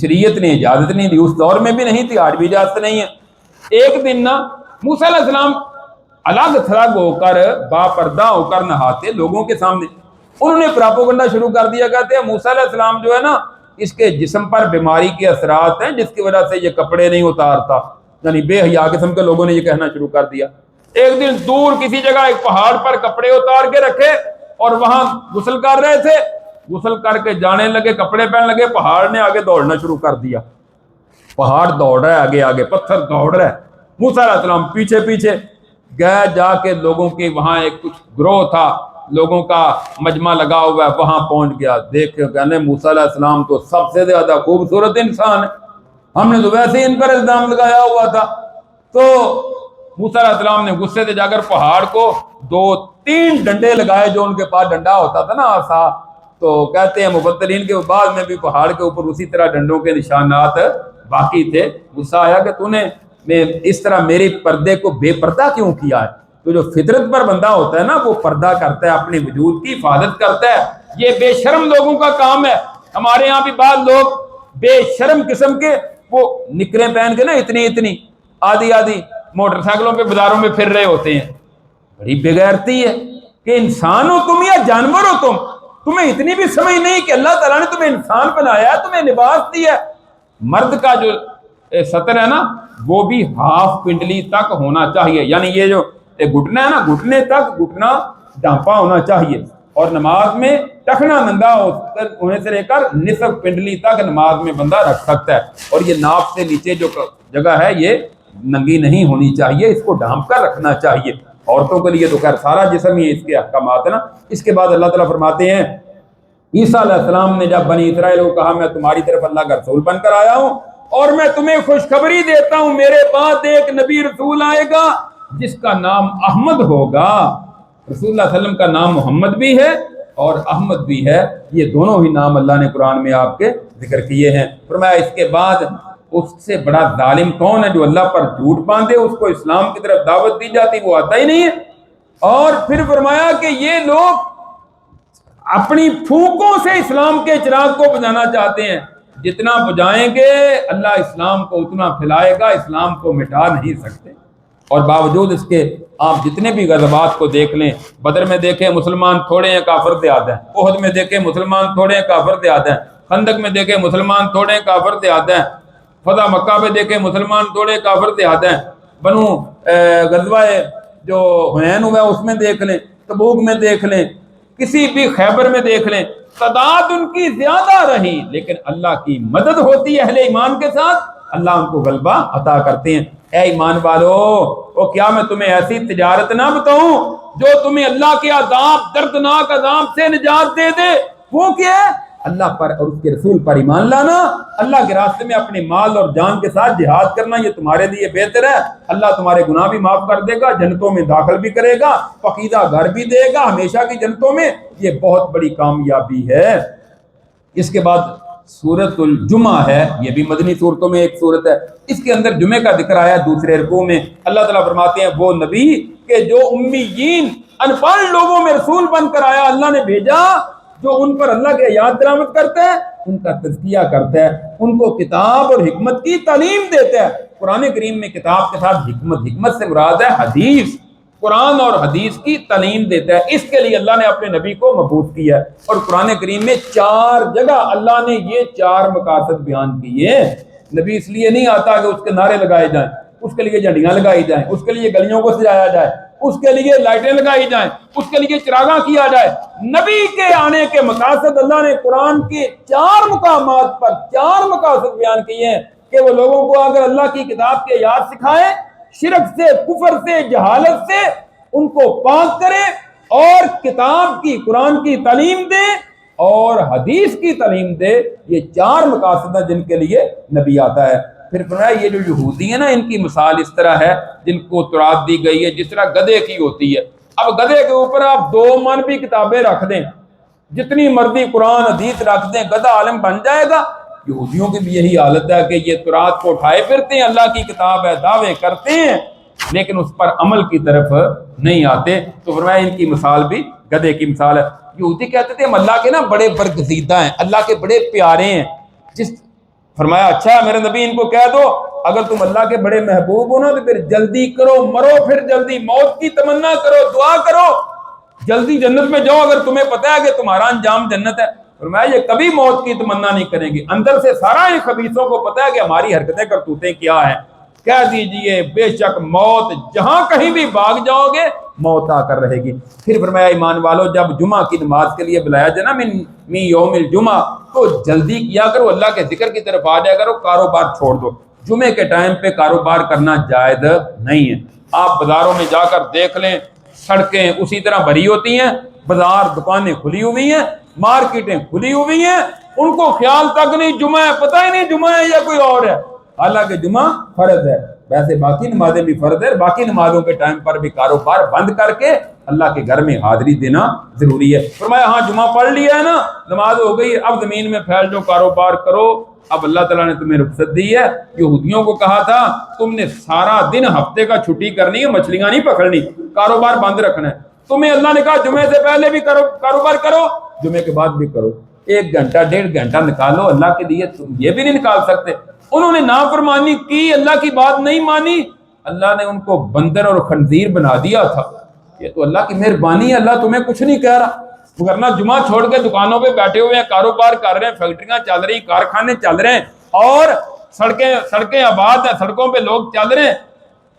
شریعت نے اجازت نہیں دی، اس دور میں بھی نہیں تھی، آج بھی اجازت نہیں ہے۔ ایک دن نا موسیٰ علیہ السلام الگ تھلگ ہو کر، با پردہ ہو کر نہاتے لوگوں کے سامنے۔ انہوں نے پراپوگنڈا شروع کر دیا، کہتے ہیں موسیٰ علیہ السلام جو ہے نا، اس کے جسم پر بیماری کے اثرات ہیں، جس کی وجہ سے یہ کپڑے نہیں اتارتا، یعنی بے حیا قسم کے لوگوں نے یہ کہنا شروع کر دیا۔ ایک دن دور کسی جگہ ایک پہاڑ پر کپڑے اتار کے رکھے اور وہاں غسل کر رہے تھے، غسل کر کے جانے لگے، کپڑے پہن لگے، پہاڑ نے آگے دوڑنا شروع کر دیا۔ پہاڑ دوڑ رہا ہے آگے آگے، پتھر دوڑ رہا ہے، موسیٰ علیہ السلام پیچھے پیچھے گئے، جا کے لوگوں کے وہاں ایک کچھ گروہ تھا، لوگوں کا مجمع لگا ہوا ہے، وہاں پہنچ گیا، دیکھ کے کہنے موسیٰ علیہ السلام تو سب سے زیادہ خوبصورت انسان ہے، ہم نے تو ویسے ہی ان پر الزام لگایا ہوا تھا۔ تو موسیٰ علیہ السلام نے غصے سے جا کر پہاڑ کو 2-3 ڈنڈے لگائے، جو ان کے پاس ڈنڈا ہوتا تھا نا آسا، تو کہتے ہیں مفسرین کے بعد میں بھی پہاڑ کے اوپر اسی طرح ڈنڈوں کے نشانات باقی تھے۔ غصہ آیا کہ تو نے اس طرح میرے پردے کو بے پردہ کیوں کیا ہے؟ تو جو فطرت پر بندہ ہوتا ہے نا، وہ پردہ کرتا ہے، اپنے وجود کی حفاظت کرتا ہے۔ یہ بے شرم لوگوں کا کام ہے۔ ہمارے یہاں بھی بعض لوگ بے شرم قسم کے وہ نکریں پہن کے نا اتنی آدھی موٹر سائیکلوں پہ بازاروں میں پھر رہے ہوتے ہیں۔ بڑی بے غیرتی ہے کہ انسان ہو تم یا جانور ہو تمہیں اتنی بھی سمجھ نہیں کہ اللہ تعالیٰ نے تمہیں انسان بنایا ہے، تمہیں لباس دیا ہے۔ مرد کا جو سطر ہے نا، وہ بھی ہاف پنڈلی تک ہونا چاہیے، یعنی یہ جو گھٹنا ہے نا، گھٹنے تک گھٹنا ڈھانپا ہونا چاہیے، اور نماز میں ٹخنا ننگا ہونے سے لے کر نصف پنڈلی تک نماز میں بندہ رکھ سکتا ہے، اور یہ ناف سے نیچے جو جگہ ہے یہ ننگی نہیں ہونی چاہیے، اس کو ڈھانپ کر رکھنا چاہیے۔ عورتوں کے لیے تو خیر سارا جسم ہی اس کے احکامات ہیں نا۔ اس کے بعد اللہ تعالیٰ فرماتے ہیں عیسیٰ علیہ السلام نے جب بنی اسرائیل کو کہا میں تمہاری طرف اللہ کا رسول بن کر آیا ہوں اور میں تمہیں خوشخبری دیتا ہوں، میرے بعد ایک نبی رسول آئے گا جس کا نام احمد ہوگا۔ رسول اللہ صلی اللہ علیہ وسلم کا نام محمد بھی ہے اور احمد بھی ہے، یہ دونوں ہی نام اللہ نے قرآن میں آپ کے ذکر کیے ہیں۔ فرمایا اس کے بعد اس سے بڑا ظالم کون ہے جو اللہ پر جھوٹ باندھے، اس کو اسلام کی طرف دعوت دی جاتی وہ آتا ہی نہیں ہے۔ اور پھر فرمایا کہ یہ لوگ اپنی پھونکوں سے اسلام کے چراغ کو بجھانا چاہتے ہیں، جتنا بجھائیں گے اللہ اسلام کو اتنا پھیلائے گا، اسلام کو مٹا نہیں سکتے۔ اور باوجود اس کے آپ جتنے بھی غزوات کو دیکھ لیں، بدر میں دیکھیں مسلمان تھوڑے ہیں کافر زیادہ ہیں، احد میں دیکھیں مسلمان تھوڑے ہیں کافر زیادہ ہیں، خندق میں دیکھیں مسلمان تھوڑے ہیں کافر زیادہ ہیں، فتح مکہ میں دیکھیں مسلمان تھوڑے کافر زیادہ ہیں، بنو غزوہ جو حنین ہوا اس میں دیکھ لیں، تبوک میں دیکھ لیں، کسی بھی خیبر میں دیکھ لیں، تعداد ان کی زیادہ رہی لیکن اللہ کی مدد ہوتی ہے اہل ایمان کے ساتھ، اللہ ان کو غلبہ عطا کرتے ہیں۔ اے ایمان والو، وہ کیا میں تمہیں ایسی تجارت نہ بتاؤں جو تمہیں اللہ کے عذاب، دردناک عذاب سے نجات دے دے؟ وہ کیا ہے؟ اللہ پر اور اس کے رسول پر ایمان لانا، اللہ کے راستے میں اپنے مال اور جان کے ساتھ جہاد کرنا، یہ تمہارے لیے بہتر ہے۔ اللہ تمہارے گناہ بھی معاف کر دے گا، جنتوں میں داخل بھی کرے گا، پاکیزہ گھر بھی دے گا ہمیشہ کی جنتوں میں، یہ بہت بڑی کامیابی ہے۔ اس کے بعد سورۃ الجمعہ ہے، یہ بھی مدنی صورتوں میں ایک صورت ہے، اس کے اندر جمعے کا ذکر آیا دوسرے رکوع میں۔ اللہ تعالیٰ فرماتے ہیں وہ نبی کہ جو امیین ان پڑھ لوگوں میں رسول بن کر آیا، اللہ نے بھیجا، جو ان پر اللہ کے آیات درآمد کرتا ہے، ان کا تزکیہ کرتا ہے، ان کو کتاب اور حکمت کی تعلیم دیتا ہے۔ قرآن کریم میں کتاب کے ساتھ حکمت سے مراد ہے حدیث، قرآن اور حدیث کی تعلیم دیتا ہے۔ اس کے لیے اللہ نے اپنے نبی کو مبعوث کیا ہے، اور قرآن کریم میں 4 جگہ اللہ نے یہ 4 مقاصد بیان کیے ہیں۔ نبی اس لیے نہیں آتا کہ اس کے نعرے لگائے جائیں، اس کے لیے جھنڈیاں لگائی جائیں، اس کے لیے گلیوں کو سجایا جائے، اس کے لیے لائٹیں لگائی جائیں، اس کے لیے چراغاں کیا جائے۔ نبی کے آنے کے مقاصد اللہ نے قرآن کے 4 مقامات پر 4 مقاصد بیان کیے ہیں کہ وہ لوگوں کو اگر اللہ کی کتاب کے آیات سکھائے، شرک سے، کفر سے، جہالت سے ان کو پاک کرے، اور کتاب کی، قرآن کی تعلیم دے، اور حدیث کی تعلیم دے، یہ 4 مقاصد ہیں جن کے لیے نبی آتا ہے۔ پھر فرمایا یہ جو یہودی ہیں نا، ان کی مثال اس طرح ہے جن کو تورات دی گئی ہے جس طرح گدھے کی ہوتی ہے۔ اب گدھے کے اوپر آپ 2 من بھی کتابیں رکھ دیں، جتنی مرضی قرآن حدیث رکھ دیں، گدھا عالم بن جائے گا۔ یہودیوں کی بھی یہی حالت ہے کہ یہ تورات کو اٹھائے پھرتے ہیں، اللہ کی کتاب ہے، دعوے کرتے ہیں، لیکن اس پر عمل کی طرف نہیں آتے۔ تو فرمایا ان کی مثال بھی گدھے کی مثال ہے۔ یہودی کہتے تھے ہم اللہ کے نا بڑے برگزیدہ ہیں، اللہ کے بڑے پیارے ہیں۔ فرمایا اچھا میرے نبی ان کو کہہ دو اگر تم اللہ کے بڑے محبوب ہو نا تو پھر جلدی کرو مرو، پھر جلدی موت کی تمنا کرو، دعا کرو، جلدی جنت میں جاؤ اگر تمہیں پتا ہے کہ تمہارا انجام جنت ہے۔ فرمایا یہ کبھی موت کی تمنا نہیں کریں گے، اندر سے سارا یہ خبیثوں کو پتا ہے کہ ہماری حرکتیں کرتوتیں کیا ہیں۔ کہہ دیجئے بے شک موت جہاں کہیں بھی بھاگ جاؤ گے موت آ کر رہے گی۔ پھر فرمایا ایمان والو جب جمعہ کی نماز کے لیے بلایا جائے نا من یوم الجمعہ تو جلدی کیا کرو، اللہ کے ذکر کی طرف آ جایا کرو، کاروبار چھوڑ دو۔ جمعے کے ٹائم پہ کاروبار کرنا جائز نہیں ہے۔ آپ بازاروں میں جا کر دیکھ لیں، سڑکیں اسی طرح بھری ہوتی ہیں، بازار دکانیں کھلی ہوئی ہیں، مارکیٹیں کھلی ہوئی ہیں، ان کو خیال تک نہیں جمعہ ہے، پتہ ہی نہیں جمعہ ہے یا کوئی اور ہے، حالانکہ جمعہ فرض ہے۔ ویسے باقی نمازیں بھی فرض ہے، باقی نمازوں کے ٹائم پر بھی کاروبار بند کر کے اللہ کے گھر میں حاضری دینا ضروری ہے۔ فرمایا ہاں جمعہ پڑھ لیا ہے نا، نماز ہو گئی، اب زمین میں پھیل جو کاروبار کرو، اب اللہ تعالیٰ نے تمہیں رخصت دی ہے۔ یہودیوں کو کہا تھا تم نے سارا دن ہفتے کا چھٹی کرنی ہے، مچھلیاں نہیں پکڑنی، کاروبار بند رکھنا ہے۔ تمہیں اللہ نے کہا جمعے سے پہلے بھی کاروبار کرو، جمعے کے بعد بھی کرو، 1 گھنٹہ 1.5 گھنٹہ نکالو اللہ کے لیے، تم یہ بھی نہیں نکال سکتے۔ انہوں نے نافرمانی کی، اللہ کی بات نہیں مانی، اللہ نے ان کو بندر اور خنزیر بنا دیا تھا۔ یہ تو اللہ کی مہربانی ہے، اللہ تمہیں کچھ نہیں کہہ رہا، ورنہ جمعہ چھوڑ کے دکانوں پہ بیٹھے ہوئے ہیں، کاروبار کر رہے ہیں، فیکٹریاں چل رہی، کارخانے چل رہے ہیں، اور سڑکیں آباد ہیں، سڑکوں پہ لوگ چل رہے ہیں،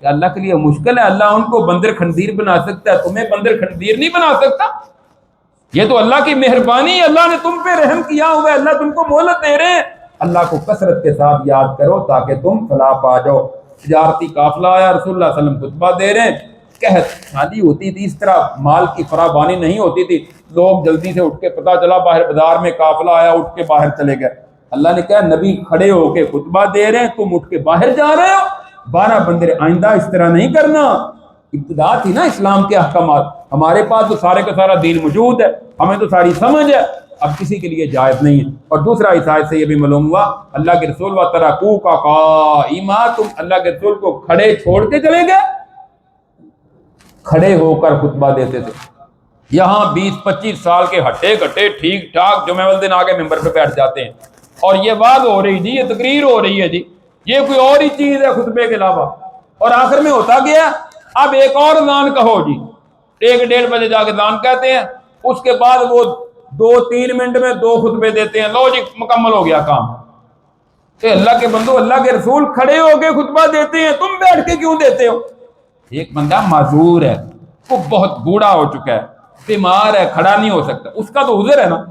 کہ اللہ کے لیے مشکل ہے؟ اللہ ان کو بندر خنزیر بنا سکتا ہے، تمہیں بندر خنزیر نہیں بنا سکتا؟ یہ تو اللہ کی مہربانی ہے، اللہ نے تم پہ رحم کیا ہوا ہے، اللہ تم کو مہلت دے رہے ہیں۔ اللہ کو کثرت کے ساتھ یاد کرو تاکہ تم فلاح پا جاؤ۔ تجارتی قافلہ آیا، رسول اللہ صلی اللہ علیہ وسلم خطبہ دے رہے ہیں، قحط شادی ہوتی تھی، اس طرح مال کی فراوانی نہیں ہوتی تھی، لوگ جلدی سے اٹھ کے پتہ چلا باہر بازار میں قافلہ آیا، اٹھ کے باہر چلے گئے۔ اللہ نے کہا نبی کھڑے ہو کے خطبہ دے رہے ہیں، تم اٹھ کے باہر جا رہے ہو، 12 بندے آئندہ اس طرح نہیں کرنا۔ ابتدا تھی نا اسلام کے احکامات، ہمارے پاس تو سارے کا سارا دین موجود ہے، ہمیں تو ساری سمجھ ہے، اب کسی کے لیے جائز نہیں ہے۔ اور دوسرا اس آیت سے یہ بھی معلوم ہوا اللہ کے رسول وَتَرَكُوكَ قَائِمًا، تم اللہ کے رسول کو کھڑے چھوڑ کے چلے گئے، کھڑے ہو کر خطبہ دیتے تھے۔ یہاں 20-25 سال کے ہٹے کٹے ٹھیک ٹھاک جمعہ والے دن آگے ممبر پہ بیٹھ جاتے ہیں، اور یہ بات ہو رہی جی، یہ تقریر ہو رہی ہے جی، یہ کوئی اور ہی چیز ہے خطبے کے علاوہ، اور آخر میں ہوتا گیا اب ایک اور اذان کہو جی، 1-1.5 بجے جا کے اذان کہتے ہیں، اس کے بعد وہ 2-3 منٹ میں 2 خطبے دیتے ہیں، لو جی مکمل ہو گیا کام۔ کہ اللہ کے بندو، اللہ کے رسول کھڑے ہو کے خطبہ دیتے ہیں، تم بیٹھ کے کیوں دیتے ہو؟ ایک بندہ معذور ہے، وہ بہت بوڑھا ہو چکا ہے، بیمار ہے، کھڑا نہیں ہو سکتا، اس کا تو عذر ہے نا۔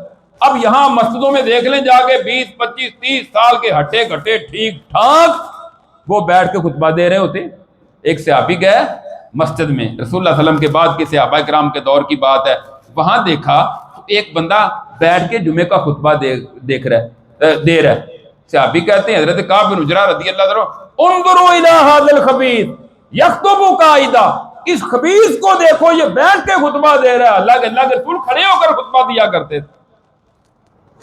اب یہاں مسجدوں میں دیکھ لیں جا کے 20-25-30 سال کے ہٹے کٹے ٹھیک ٹھاک وہ بیٹھ کے خطبہ دے رہے ہوتے۔ ایک صحابی گئے مسجد میں، رسول اللہ صلی اللہ علیہ وسلم کے بعد کے صحابہ کرام کے دور کی بات ہے، وہاں دیکھا ایک بندہ بیٹھ کے جمعے کا خطبہ دے رہا ہے۔ صحابی کہتے ہیں حضرت کعب بن عجرہ رضی اللہ عنہ، انظروا الی ھذا الخبیث یخطب قائدا، اس خبیث کو دیکھو یہ بیٹھ کے خطبہ دے رہا ہے، اللہ کے رسول کھڑے ہو کر خطبہ دیا کرتے تھے۔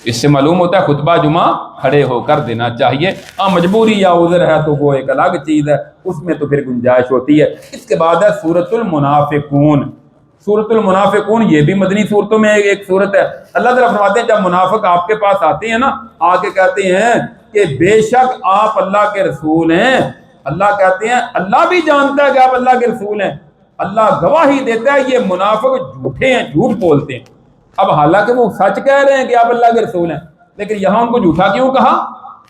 اس سے معلوم ہوتا ہے خطبہ جمعہ کھڑے ہو کر دینا چاہیے۔ ہاں مجبوری یا عذر ہے تو وہ ایک الگ چیز ہے، اس میں تو پھر گنجائش ہوتی ہے۔ اس کے بعد ہے سورۃ المنافقون۔ سورۃ المنافقون یہ بھی مدنی صورتوں میں ایک صورت ہے۔ اللہ تعالیٰ فرماتے ہیں جب منافق آپ کے پاس آتے ہیں نا، آ کے کہتے ہیں کہ بے شک آپ اللہ کے رسول ہیں، اللہ کہتے ہیں اللہ بھی جانتا ہے کہ آپ اللہ کے رسول ہیں، اللہ گواہی دیتا ہے یہ منافق جھوٹے ہیں، جھوٹ بولتے ہیں۔ اب حالانکہ وہ سچ کہہ رہے ہیں کہ آپ اللہ کے رسول ہیں، لیکن یہاں ان کو جھوٹا کیوں کہا؟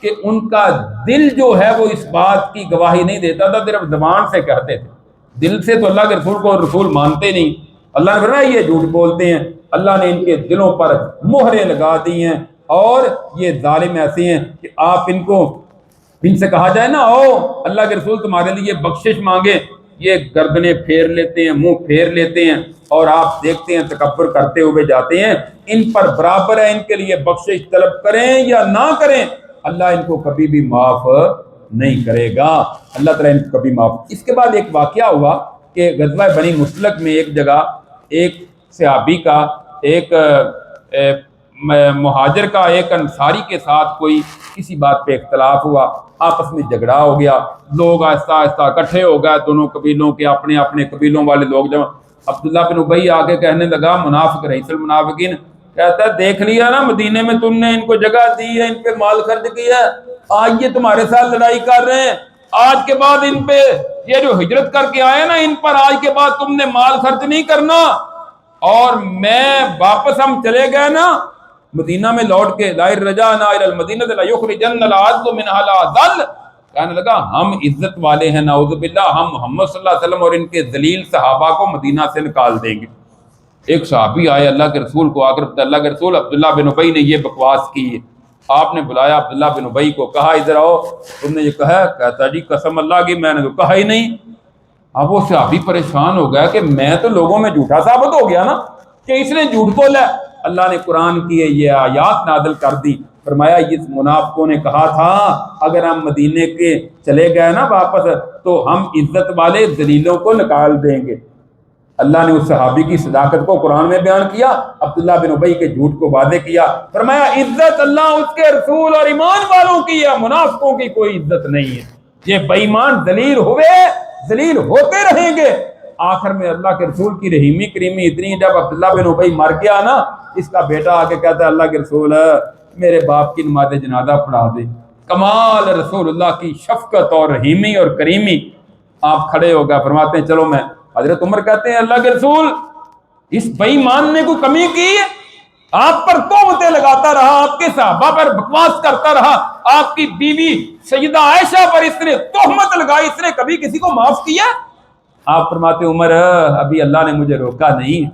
کہ ان کا دل جو ہے وہ اس بات کی گواہی نہیں دیتا تھا، صرف زبان سے کہتے تھے، دل سے تو اللہ کے رسول کو رسول مانتے نہیں۔ اللہ نے فرمایا یہ جھوٹ بولتے ہیں، اللہ نے ان کے دلوں پر مہریں لگا دی ہیں، اور یہ ظالم ایسے ہیں کہ آپ ان سے کہا جائے نا، او اللہ کے رسول تمہارے لیے بخشش مانگے، یہ گردنیں پھیر لیتے ہیں، منہ پھیر لیتے ہیں، اور آپ دیکھتے ہیں تکبر کرتے ہوئے جاتے ہیں۔ ان پر برابر ہے، ان کے لیے بخشش طلب کریں یا نہ کریں، اللہ ان کو کبھی بھی معاف نہیں کرے گا، اللہ تعالیٰ ان کو کبھی معاف۔ اس کے بعد ایک واقعہ ہوا کہ غزوہ بنی مصطلق میں ایک جگہ ایک صحابی کا ایک مہاجر کا ایک انصاری کے ساتھ کوئی کسی بات پہ اختلاف ہوا، آپس میں جھگڑا ہو گیا، لوگ آہستہ آہستہ اکٹھے ہو گئے، دونوں قبیلوں کے اپنے اپنے قبیلوں والے لوگ جب عبداللہ بن ابی آگے کہنے لگا، منافق رئیس المنافقین، کہتا ہے دیکھ لیا نا مدینے میں تم نے ان کو جگہ دی ہے، ان پہ مال خرچ کیا ہے، آج یہ تمہارے ساتھ لڑائی کر رہے ہیں، آج کے بعد ان پہ یہ جو ہجرت کر کے آئے نا، ان پر آج کے بعد تم نے مال خرچ نہیں کرنا، اور میں واپس ہم چلے گئے نا مدینہ میں لوٹ کے، لائر رجعنا الی المدینہ لیخرجن العز منها الاذل، کہنے لگا ہم عزت والے ہیں، نعوذ باللہ، ہم محمد صلی اللہ علیہ وسلم اور ان کے ذلیل صحابہ کو مدینہ سے نکال دیں گے۔ ایک صحابی آئے اللہ کے رسول کو، آ کر اللہ کے رسول عبداللہ بن ابی نے یہ بکواس کی ہے۔ آپ نے بلایا عبداللہ بن ابی کو، کہا ادھر آؤ، تم نے یہ کہا؟ کہتا جی قسم اللہ کی میں نے تو کہا ہی نہیں۔ اب وہ صحابی پریشان ہو گیا کہ میں تو لوگوں میں جھوٹا ثابت ہو گیا نا، کہ اس نے جھوٹ بولا۔ اللہ نے قرآن کی یہ آیات نازل کر دی، فرمایا اس منافقوں نے کہا تھا اگر ہم مدینے کے چلے گئے نا واپس تو ہم عزت والے ذلیلوں کو نکال دیں گے۔ اللہ نے اس صحابی کی صداقت کو قرآن میں بیان کیا، عبداللہ بن ابی کے جھوٹ کو واضح کیا، فرمایا عزت اللہ اس کے رسول اور ایمان والوں کی ہے، منافقوں کی کوئی عزت نہیں ہے۔ یہ بے ایمان ذلیل ہوئے، ذلیل ہوتے رہیں گے۔ آخر میں اللہ کے رسول کی رحیمی کریمی اتنی، جب عبداللہ بن ابی مر گیا نا، اس کا بیٹا آ کے کہتا ہے اللہ کے رسول میرے باپ کی نماز جنازہ پڑھا دے۔ کمال رسول اللہ کی شفقت اور رحیمی اور کریمی، آپ کھڑے ہو گئے، فرماتے ہیں چلو میں۔ حضرت عمر کہتے ہیں اللہ کے رسول اس بے ایمان نے کوئی کمی کی ہے؟ آپ پر تہمتیں لگاتا رہا، آپ کے صحابہ پر بکواس کرتا رہا، آپ کی بیوی سیدہ عائشہ پر اس نے تہمت لگائی، اس نے کبھی کسی کو معاف کیا؟ آپ فرماتے عمر ابھی اللہ نے مجھے روکا نہیں،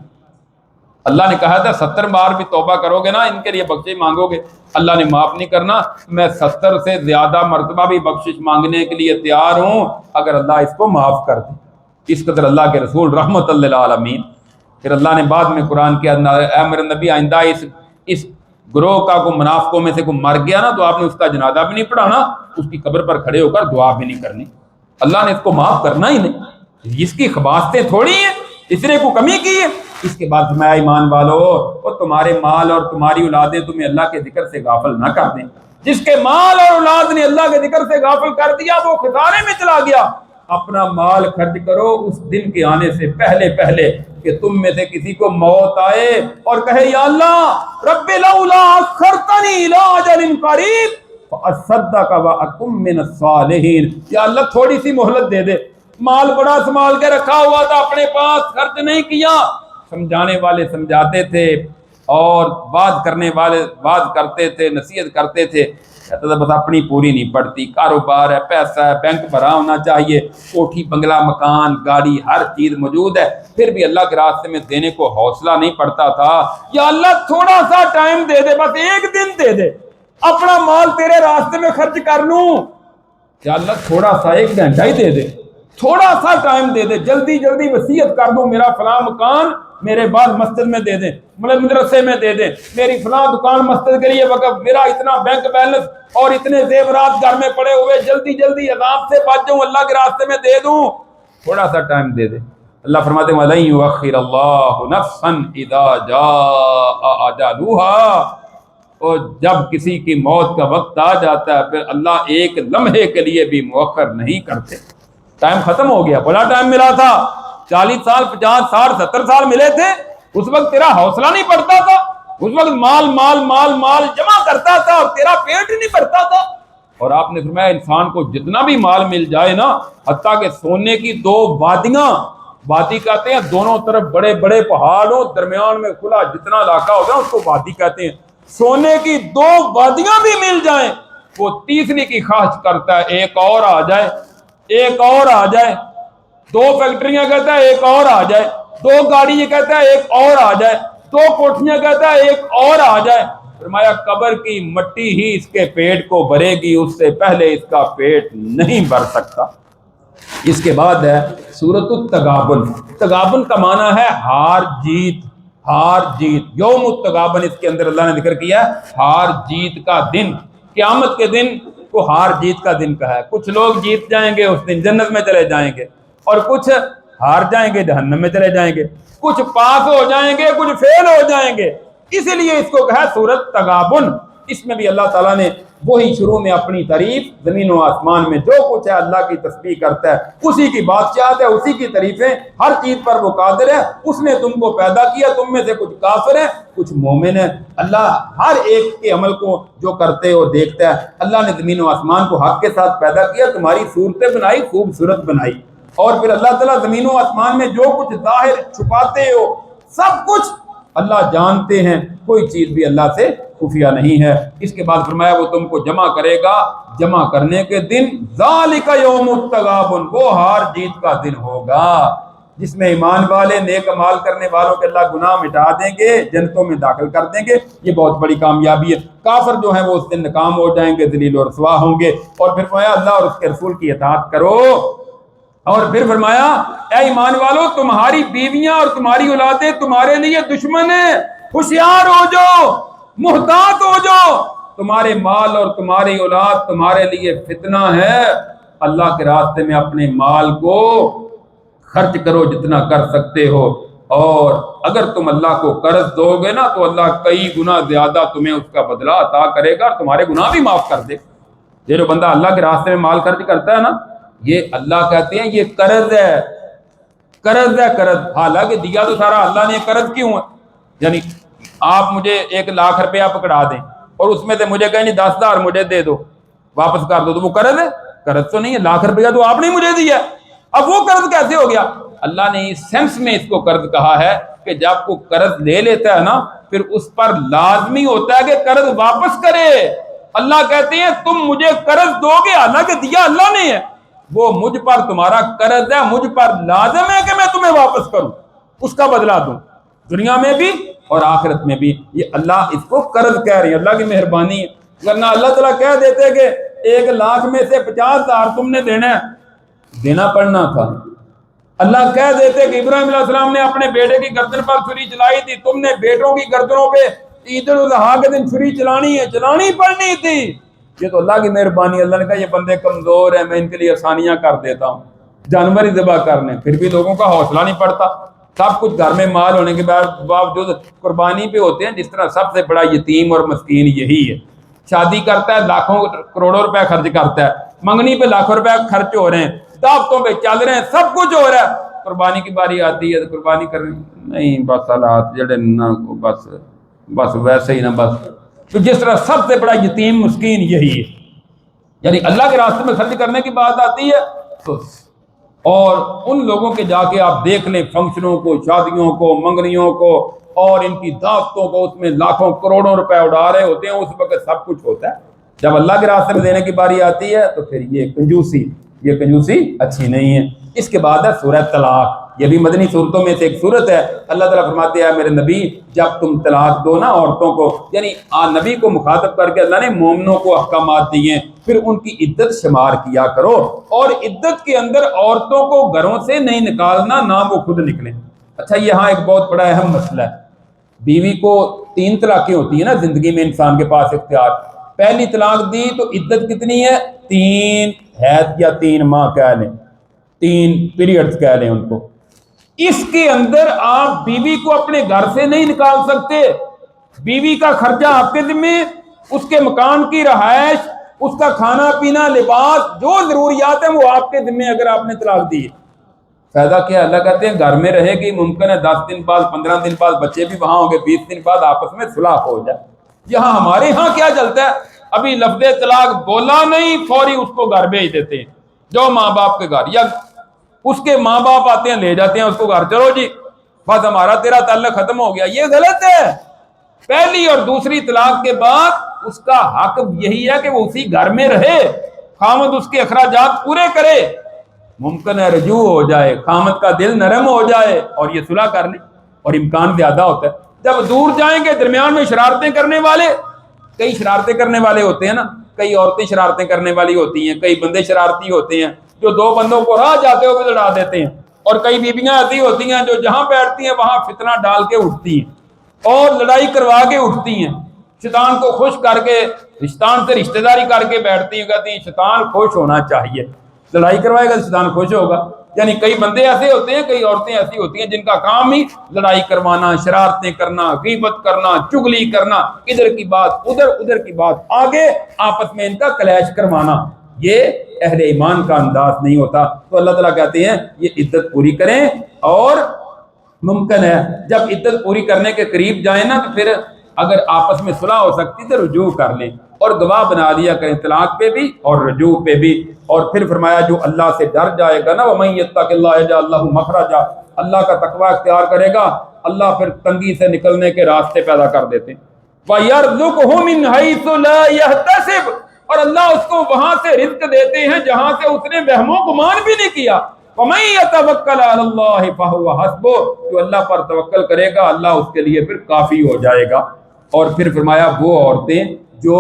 اللہ نے کہا تھا 70 بار بھی توبہ کرو گے نا، ان کے لیے بخشش مانگو گے، اللہ نے معاف نہیں کرنا، میں 70 سے زیادہ مرتبہ بھی بخشش مانگنے کے لیے تیار ہوں اگر اللہ اس کو معاف کر دے۔ اس قدر اللہ کے رسول رحمت للعالمین۔ پھر اللہ نے بعد میں قرآن کیا، اے میرے نبی آئندہ اس گروہ کا کوئی منافقوں میں سے کوئی مر گیا نا تو آپ نے اس کا جنازہ بھی نہیں پڑھانا، اس کی قبر پر کھڑے ہو کر دعا بھی نہیں کرنی، اللہ نے اس کو معاف کرنا ہی نہیں، اس کی خباستیں تھوڑی ہیں، اس نے کوئی کمی کی ہے۔ اس کے بعد میں ایمان والو، اور تمہارے مال اور تمہاری اولادیں تمہیں اللہ کے ذکر سے غافل نہ کر دیں۔ جس کے مال اور اولاد نے اللہ کے ذکر سے غافل کر دیا وہ خسارے میں چلا گیا۔ اپنا مال خرچ کرو اس دن کے آنے سے پہلے پہلے کہ تم میں سے کسی کو موت آئے اور کہے یا اللہ رب لولا اخرتنی الی اجل قریب فاصدق واکن من الصالحین، یا اللہ تھوڑی سی مہلت دے دے، مال بڑا سنبھال کے رکھا ہوا تھا اپنے پاس، خرچ نہیں کیا۔ سمجھانے والے سمجھاتے تھے اور وعظ کرنے والے وعظ کرتے تھے، نصیحت کرتے تھے، کہتا تھا بس اپنی پوری نہیں پڑتی، کاروبار ہے، پیسہ ہے، بینک بھرا ہونا چاہیے، کوٹھی بنگلہ مکان گاڑی ہر چیز موجود ہے، پھر بھی اللہ کے راستے میں دینے کو حوصلہ نہیں پڑتا تھا۔ یا اللہ تھوڑا سا ٹائم دے دے، بس ایک دن دے دے، اپنا مال تیرے راستے میں خرچ کر لوں۔ یا اللہ تھوڑا سا 1 گھنٹہ ہی دے دے، تھوڑا سا ٹائم دے دے، جلدی جلدی وصیت کر دوں، میرا فلاں مکان میرے بعد مسجد میں دے دیں، مدرسے میں دے دیں، میری فلاں دکان مسجد کے لیے وقف، میرا اتنا بینک بیلنس اور اتنے زیورات گھر میں پڑے ہوئے، جلدی جلدی عذاب سے بچ جاؤں، اللہ کے راستے میں دے دوں، تھوڑا سا ٹائم دے دے۔ اللہ فرماتے ہیں وَلَن يُؤَخِّرَ اللَّهُ نَفْسًا إِذَا جَاءَ أَجَلُهَا، اور جب کسی کی موت کا وقت آ جاتا ہے پھر اللہ ایک لمحے کے لیے بھی مؤخر نہیں کرتے۔ ٹائم ختم ہو گیا، بڑا ٹائم ملا تھا، 40 سال 50 سال 70 سال ملے تھے، اس وقت تیرا حوصلہ نہیں پڑتا تھا، اس وقت مال مال مال مال جمع کرتا تھا اور تیرا پیٹ ہی نہیں بھرتا تھا۔ اور آپ نے فرمایا انسان کو جتنا بھی مال مل جائے نا، حتیٰ کہ سونے کی 2 وادیاں، وادی کہتے ہیں دونوں طرف بڑے بڑے پہاڑ ہو، درمیان میں کھلا جتنا علاقہ ہوگا اس کو وادی کہتے ہیں، سونے کی 2 وادیاں بھی مل جائیں وہ تیسری کی خواہش کرتا ہے ایک اور آ جائے، ایک اور آ جائے، 2 فیکٹریاں کہتا ہے ایک اور آ جائے، 2 گاڑی یہ کہتا ہے ایک اور آ جائے، 2 کوٹھیاں کہتا ہے ایک اور آ جائے۔ فرمایا قبر کی مٹی ہی اس کے پیٹ کو بھرے گی، اس سے پہلے اس کا پیٹ نہیں بھر سکتا۔ اس کے بعد ہے سورۃ التغابن۔ تغابن کا معنی ہے ہار جیت، ہار جیت۔ یوم التغابن، اس کے اندر اللہ نے ذکر کیا ہار جیت کا دن، قیامت کے دن کو ہار جیت کا دن کہا ہے۔ کچھ لوگ جیت جائیں گے اس دن، جنت میں چلے جائیں گے، اور کچھ ہار جائیں گے، جہنم میں چلے جائیں گے، کچھ پاس ہو جائیں گے، کچھ فیل ہو جائیں گے۔ اسی لیے اس کو کہا سورۃ تغابن۔ اس میں بھی اللہ تعالیٰ نے وہی شروع میں اپنی تعریف، زمین و آسمان میں جو کچھ ہے اللہ کی تسبیح کرتا ہے، اسی کی بادشاہت ہے، اسی کی تعریفیں، ہر چیز پر وہ قادر ہے۔ اس نے تم کو پیدا کیا، تم میں سے کچھ کافر ہیں، کچھ مومن ہیں۔ اللہ ہر ایک کے عمل کو جو کرتے ہو دیکھتا ہے۔ اللہ نے زمین و آسمان کو حق کے ساتھ پیدا کیا، تمہاری صورتیں بنائی، خوبصورت بنائی، اور پھر اللہ تعالیٰ زمین و آسمان میں جو کچھ ظاہر چھپاتے ہو سب کچھ اللہ جانتے ہیں، کوئی چیز بھی اللہ سے خفیہ نہیں ہے۔ اس کے بعد فرمایا وہ تم کو جمع کرے گا، جمع کرنے کے دن ذالک یوم التغابن، وہ ہار جیت کا دن ہوگا جس میں ایمان والے، نیک اعمال کرنے والوں کے اللہ گناہ مٹا دیں گے، جنتوں میں داخل کر دیں گے۔ یہ بہت بڑی کامیابی ہے۔ کافر جو ہیں وہ اس دن ناکام ہو جائیں گے، ذلیل و رسوا ہوں گے۔ اور پھر فرمایا اللہ اور اس کے رسول کی اطاعت کرو، اور پھر فرمایا اے ایمان والو، تمہاری بیویاں اور تمہاری اولادیں تمہارے لیے دشمن ہیں، ہوشیار ہو جاؤ، محتاط ہو جاؤ، تمہارے مال اور تمہاری اولاد تمہارے لیے فتنہ ہے۔ اللہ کے راستے میں اپنے مال کو خرچ کرو جتنا کر سکتے ہو، اور اگر تم اللہ کو قرض دو گے نا تو اللہ کئی گنا زیادہ تمہیں اس کا بدلہ عطا کرے گا اور تمہارے گناہ بھی معاف کر دے۔ یہ جو بندہ اللہ کے راستے میں مال خرچ کرتا ہے نا، یہ اللہ کہتے ہیں یہ قرض ہے، قرض ہے، قرض۔ حالانکہ دیا تو سارا اللہ نے، قرض کیوں ہے؟ یعنی آپ مجھے 1,00,000 روپیہ پکڑا دیں اور اس میں سے مجھے کہیں 10,000 مجھے دے دو، واپس کر دو، تو وہ قرض ہے؟ قرض تو نہیں ہے، 1,00,000 روپیہ تو آپ نے مجھے دیا، اب وہ قرض کیسے ہو گیا؟ اللہ نے اس سینس میں اس کو قرض کہا ہے کہ جب کوئی قرض لے لیتا ہے نا، پھر اس پر لازمی ہوتا ہے کہ قرض واپس کرے۔ اللہ کہتے ہیں تم مجھے قرض دو گے، حالانکہ دیا اللہ نے ہے، وہ مجھ پر تمہارا قرض ہے، مجھ پر لازم ہے کہ میں تمہیں واپس کروں، اس کا بدلہ دوں، دنیا میں بھی اور آخرت میں بھی۔ یہ اللہ اس کو قرض کہہ رہی ہے، اللہ کی مہربانی ہے۔ ورنہ اللہ تعالیٰ کہہ دیتے کہ 1,00,000 میں سے 50,000 تم نے دینا پڑنا تھا۔ اللہ کہہ دیتے کہ ابراہیم علیہ السلام نے اپنے بیٹے کی گردن پر چھری چلائی تھی، تم نے بیٹوں کی گردنوں پہ عید الاضحیٰ کے دن چھری چلانی پڑنی تھی۔ یہ تو اللہ کی مہربانی۔ اللہ نے کہا یہ بندے کمزور ہیں، میں ان کے لیے آسانیاں کر دیتا ہوں، جانور ہی ذبح کرنے، پھر بھی لوگوں کا حوصلہ نہیں پڑتا۔ سب کچھ گھر میں مال ہونے کے باوجود قربانی پہ ہوتے ہیں۔ جس طرح سب سے بڑا یتیم اور مسکین یہی ہے، شادی کرتا ہے، لاکھوں کروڑوں روپے خرچ کرتا ہے، منگنی پہ لاکھوں روپے خرچ ہو رہے ہیں، دعوتوں پہ چل رہے ہیں، سب کچھ ہو رہا ہے، قربانی کی باری آتی ہے تو قربانی کرنی نہیں، بس حالات جڑے نہ بس ویسے ہی نہ بس۔ تو جس طرح سب سے بڑا یتیم مسکین یہی ہے، یعنی اللہ کے راستے میں خرچ کرنے کی بات آتی ہے تو، اور ان لوگوں کے جا کے آپ دیکھ لیں فنکشنوں کو، شادیوں کو، منگنیوں کو اور ان کی دعوتوں کو، اس میں لاکھوں کروڑوں روپے اڑا رہے ہوتے ہیں، اس وقت سب کچھ ہوتا ہے۔ جب اللہ کے راستے میں دینے کی باری آتی ہے تو پھر یہ کنجوسی اچھی نہیں ہے۔ اس کے بعد ہے سورہ طلاق، یہ بھی مدنی صورتوں میں سے ایک صورت ہے۔ اللہ تعالیٰ فرماتے ہیں میرے نبی جب تم طلاق دو نا عورتوں کو، یعنی نبی کو مخاطب کر کے اللہ نے مومنوں کو احکامات دیے، پھر ان کی عدت شمار کیا کرو، اور عدت کے اندر عورتوں کو گھروں سے نہیں نکالنا، نہ وہ خود نکلیں۔ اچھا یہاں ایک بہت بڑا اہم مسئلہ ہے، بیوی کو 3 طلاقیں ہوتی ہیں نا زندگی میں انسان کے پاس اختیار۔ پہلی طلاق دی تو عدت کتنی ہے؟ 3 حیض یا 3 ماہ کہہ لیں، 3 پیریڈز کہہ لیں ان کو۔ اس کے اندر آپ بیوی کو اپنے گھر سے نہیں نکال سکتے، بیوی کا خرچہ آپ کے ذمہ، اس کے مکان کی رہائش، اس کا کھانا پینا، لباس، جو ضروریات ہیں وہ آپ کے ذمہ اگر آپ نے طلاق دی۔ فائدہ کیا؟ اللہ کہتے ہیں گھر میں رہے گی، ممکن ہے 10 دن بعد، 15 دن بعد بچے بھی وہاں ہوں گے، 20 دن بعد آپس میں صلح ہو جائے۔ یہاں ہمارے ہاں کیا چلتا ہے، ابھی لفظ طلاق بولا نہیں، فوری اس کو گھر بھیج دیتے ہیں، جو ماں باپ کے گھر، یا اس کے ماں باپ آتے ہیں لے جاتے ہیں اس کو گھر، چلو جی بس ہمارا تیرا تعلق ختم ہو گیا۔ یہ غلط ہے۔ پہلی اور دوسری طلاق کے بعد اس کا حق یہی ہے کہ وہ اسی گھر میں رہے، خامد اس کے اخراجات پورے کرے، ممکن ہے رجوع ہو جائے، خامد کا دل نرم ہو جائے اور یہ صلح کر لیں، اور امکان زیادہ ہوتا ہے۔ جب دور جائیں گے درمیان میں شرارتیں کرنے والے، کئی شرارتیں کرنے والے ہوتے ہیں نا، کئی عورتیں شرارتیں کرنے والی ہوتی ہیں، کئی بندے شرارتی ہوتے ہیں، جو دو بندوں کو راہ جاتے ہوئے لڑا دیتے ہیں، اور کئی بیویاں ایسی ہوتی ہیں جو جہاں بیٹھتی ہیں وہاں فتنہ ڈال کے اٹھتی ہیں اور لڑائی کروا کے اٹھتی ہیں، شیطان کو خوش کر کے، شیطان سے رشتہ داری کر کے بیٹھتی ہیں، کہتی ہیں شیطان خوش ہونا چاہیے، لڑائی کروائے گا شیطان خوش ہوگا۔ یعنی کئی بندے ایسے ہوتے ہیں، کئی عورتیں ایسی ہوتی ہیں جن کا کام ہی لڑائی کروانا، شرارتیں کرنا، غیبت کرنا، چگلی کرنا، ادھر کی بات ادھر، ادھر کی بات آگے، آپس میں ان کا کلیش کروانا۔ یہ اہل ایمان کا انداز نہیں ہوتا۔ تو اللہ تعالیٰ کہتے ہیں یہ عدت پوری کریں، اور ممکن ہے جب عدت پوری کرنے کے قریب جائیں نا تو پھر اگر آپس میں صلح ہو سکتی تو رجوع کر لیں، اور گواہ بنا دیا کریں طلاق پہ بھی اور رجوع پہ بھی۔ اور پھر فرمایا جو اللہ سے ڈر جائے گا نا، وَمَن يَتَّقِ اللَّهَ يَجْعَل لَّهُ مَخْرَجًا، اللہ کا تقوی اختیار کرے گا، اللہ پھر تنگی سے نکلنے کے راستے پیدا کر دیتے ہیں۔ وَيَرْزُقْهُ مِنْ حَيْثُ لَا يَحْتَسِبُ، اور اللہ اس کو وہاں سے رزق دیتے ہیں جہاں سے اس نے وہم و گمان بھی نہیں کیا۔ وَمَن يَتَوَكَّلْ عَلَى اللَّهِ فَهُوَ حَسْبُهُ، جو اللہ پر توکل کرے گا اللہ اس کے لیے پھر کافی ہو جائے گا۔ اور پھر فرمایا وہ عورتیں جو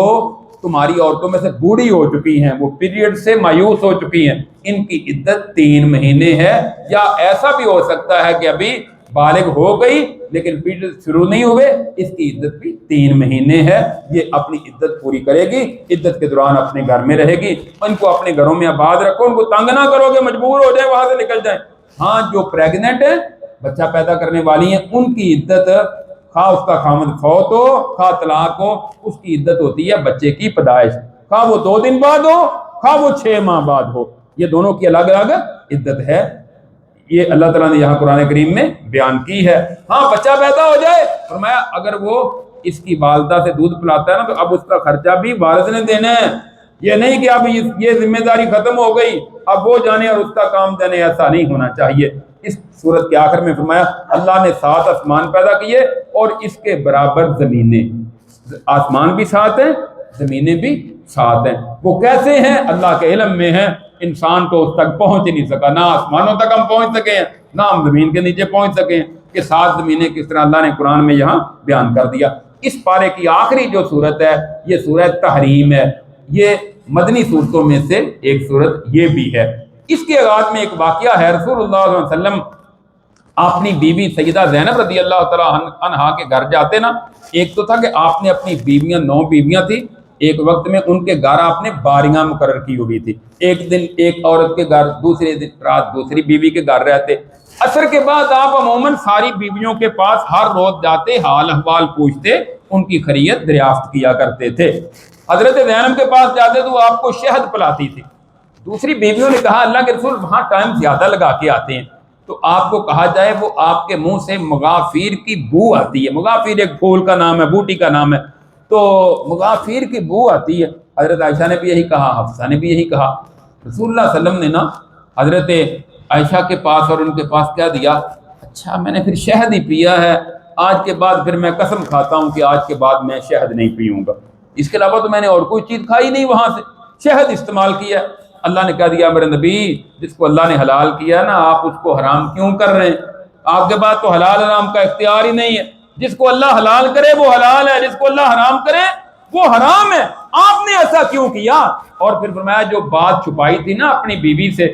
تمہاری عورتوں میں سے بوڑھی ہو چکی ہیں، وہ پیریڈ سے مایوس ہو چکی ہیں، ان کی عدت 3 مہینے ہے، یا ایسا بھی ہو سکتا ہے کہ ابھی بالغ ہو گئی لیکن پیریڈ شروع نہیں ہوئے، اس کی عدت بھی 3 مہینے ہے۔ یہ اپنی عدت پوری کرے گی، عدت کے دوران اپنے گھر میں رہے گی، ان کو اپنے گھروں میں آباد رکھو، ان کو تنگ نہ کرو کہ مجبور ہو جائے وہاں سے نکل جائیں۔ ہاں جو پریگننٹ ہیں، بچہ پیدا کرنے والی ہیں، ان کی عدت خواہ اس کا خامد فوت ہو خواہ طلاق ہو، اس کی عدت ہوتی ہے بچے کی پیدائش، خواہ وہ 2 دن بعد ہو خواہ وہ 6 ماہ بعد ہو، یہ دونوں کی الگ الگ عدت ہے۔ یہ اللہ تعالیٰ نے یہاں قرآن کریم میں بیان کی ہے۔ ہاں بچہ پیدا ہو جائے، فرمایا اگر وہ اس کی والدہ سے دودھ پلاتا ہے نا تو اب اس کا خرچہ بھی والد نے دینا ہے، یہ نہیں کہ اب یہ ذمہ داری ختم ہو گئی اب وہ جانے اور اس کا کام جانے، ایسا نہیں ہونا چاہیے۔ اس صورت کے آخر میں فرمایا اللہ نے 7 آسمان پیدا کیے اور اس کے برابر زمینیں، آسمان بھی 7 ہیں زمینیں بھی 7 ہیں، وہ کیسے ہیں اللہ کے علم میں ہیں، انسان تو اس تک پہنچ ہی نہیں سکا، نہ آسمانوں تک ہم پہنچ سکے ہیں نہ ہم زمین کے نیچے پہنچ سکے ہیں کہ 7 زمینیں کس طرح اللہ نے قرآن میں یہاں بیان کر دیا۔ اس پارے کی آخری جو صورت ہے یہ سورہ تحریم ہے، یہ مدنی صورتوں میں سے ایک صورت یہ بھی ہے۔ اس کے آغاز میں ایک واقعہ ہے، رسول اللہ صلی اللہ علیہ وسلم اپنی بیوی سیدہ زینب رضی اللہ تعالیٰ عنہا کے گھر جاتے نا، ایک تو تھا کہ آپ نے اپنی بیویاں 9 بیویاں تھیں، ایک وقت میں ان کے گھر آپ نے باریاں مقرر کی ہوئی تھی، ایک دن ایک عورت کے گھر، دوسرے دن رات دوسری بیوی کے گھر رہتے۔ عصر کے بعد آپ عموماً ساری بیویوں کے پاس ہر روز جاتے، حال احوال پوچھتے، ان کی خیریت دریافت کیا کرتے تھے۔ حضرت زینب کے پاس جاتے تو آپ کو شہد پلاتی تھی۔ دوسری بیویوں نے کہا اللہ کے رسول وہاں ٹائم زیادہ لگا کے آتے ہیں، تو آپ کو کہا جائے وہ آپ کے منہ سے مغافیر کی بو آتی ہے، مغافیر ایک پھول کا نام ہے، بوٹی کا نام ہے، تو مغافیر کی بو آتی ہے۔ حضرت عائشہ نے بھی یہی کہا، حفصہ نے بھی یہی کہا۔ رسول اللہ صلی اللہ علیہ وسلم نے نا حضرت عائشہ کے پاس اور ان کے پاس کیا دیا، اچھا میں نے پھر شہد ہی پیا ہے، آج کے بعد پھر میں قسم کھاتا ہوں کہ آج کے بعد میں شہد نہیں پیوں گا، اس کے علاوہ تو میں نے اور کوئی چیز کھائی نہیں، وہاں سے شہد استعمال کیا۔ اللہ نے کہا دیا میرے نبی جس کو اللہ نے حلال کیا نا آپ اس کو حرام کیوں کر رہے ہیں، آپ کے بعد تو حلال حرام کا اختیار ہی نہیں ہے، جس کو اللہ حلال کرے وہ حلال ہے، جس کو اللہ حرام کرے وہ حرام ہے، آپ نے ایسا کیوں کیا؟ اور پھر فرمایا جو بات چھپائی تھی نا اپنی بیوی سے،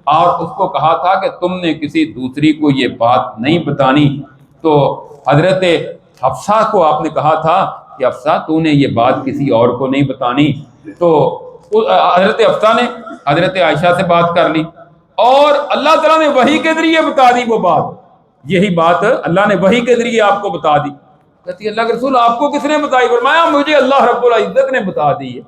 اور اس کو کہا تھا کہ تم نے کسی دوسری کو یہ بات نہیں بتانی، تو حضرت حفصہ کو آپ نے کہا تھا کہ حفصہ تو نے یہ بات کسی اور کو نہیں بتانی، تو حضرت حفصہ نے حضرت عائشہ سے بات کر لی اور اللہ تعالیٰ نے وحی کے ذریعے بتا دی وہ بات، یہی بات اللہ نے وحی کے ذریعے آپ کو بتا دی۔ کہتی اللہ کے رسول آپ کو کس نے بتائی؟ فرمایا مجھے اللہ رب العزت نے بتا دی ہے،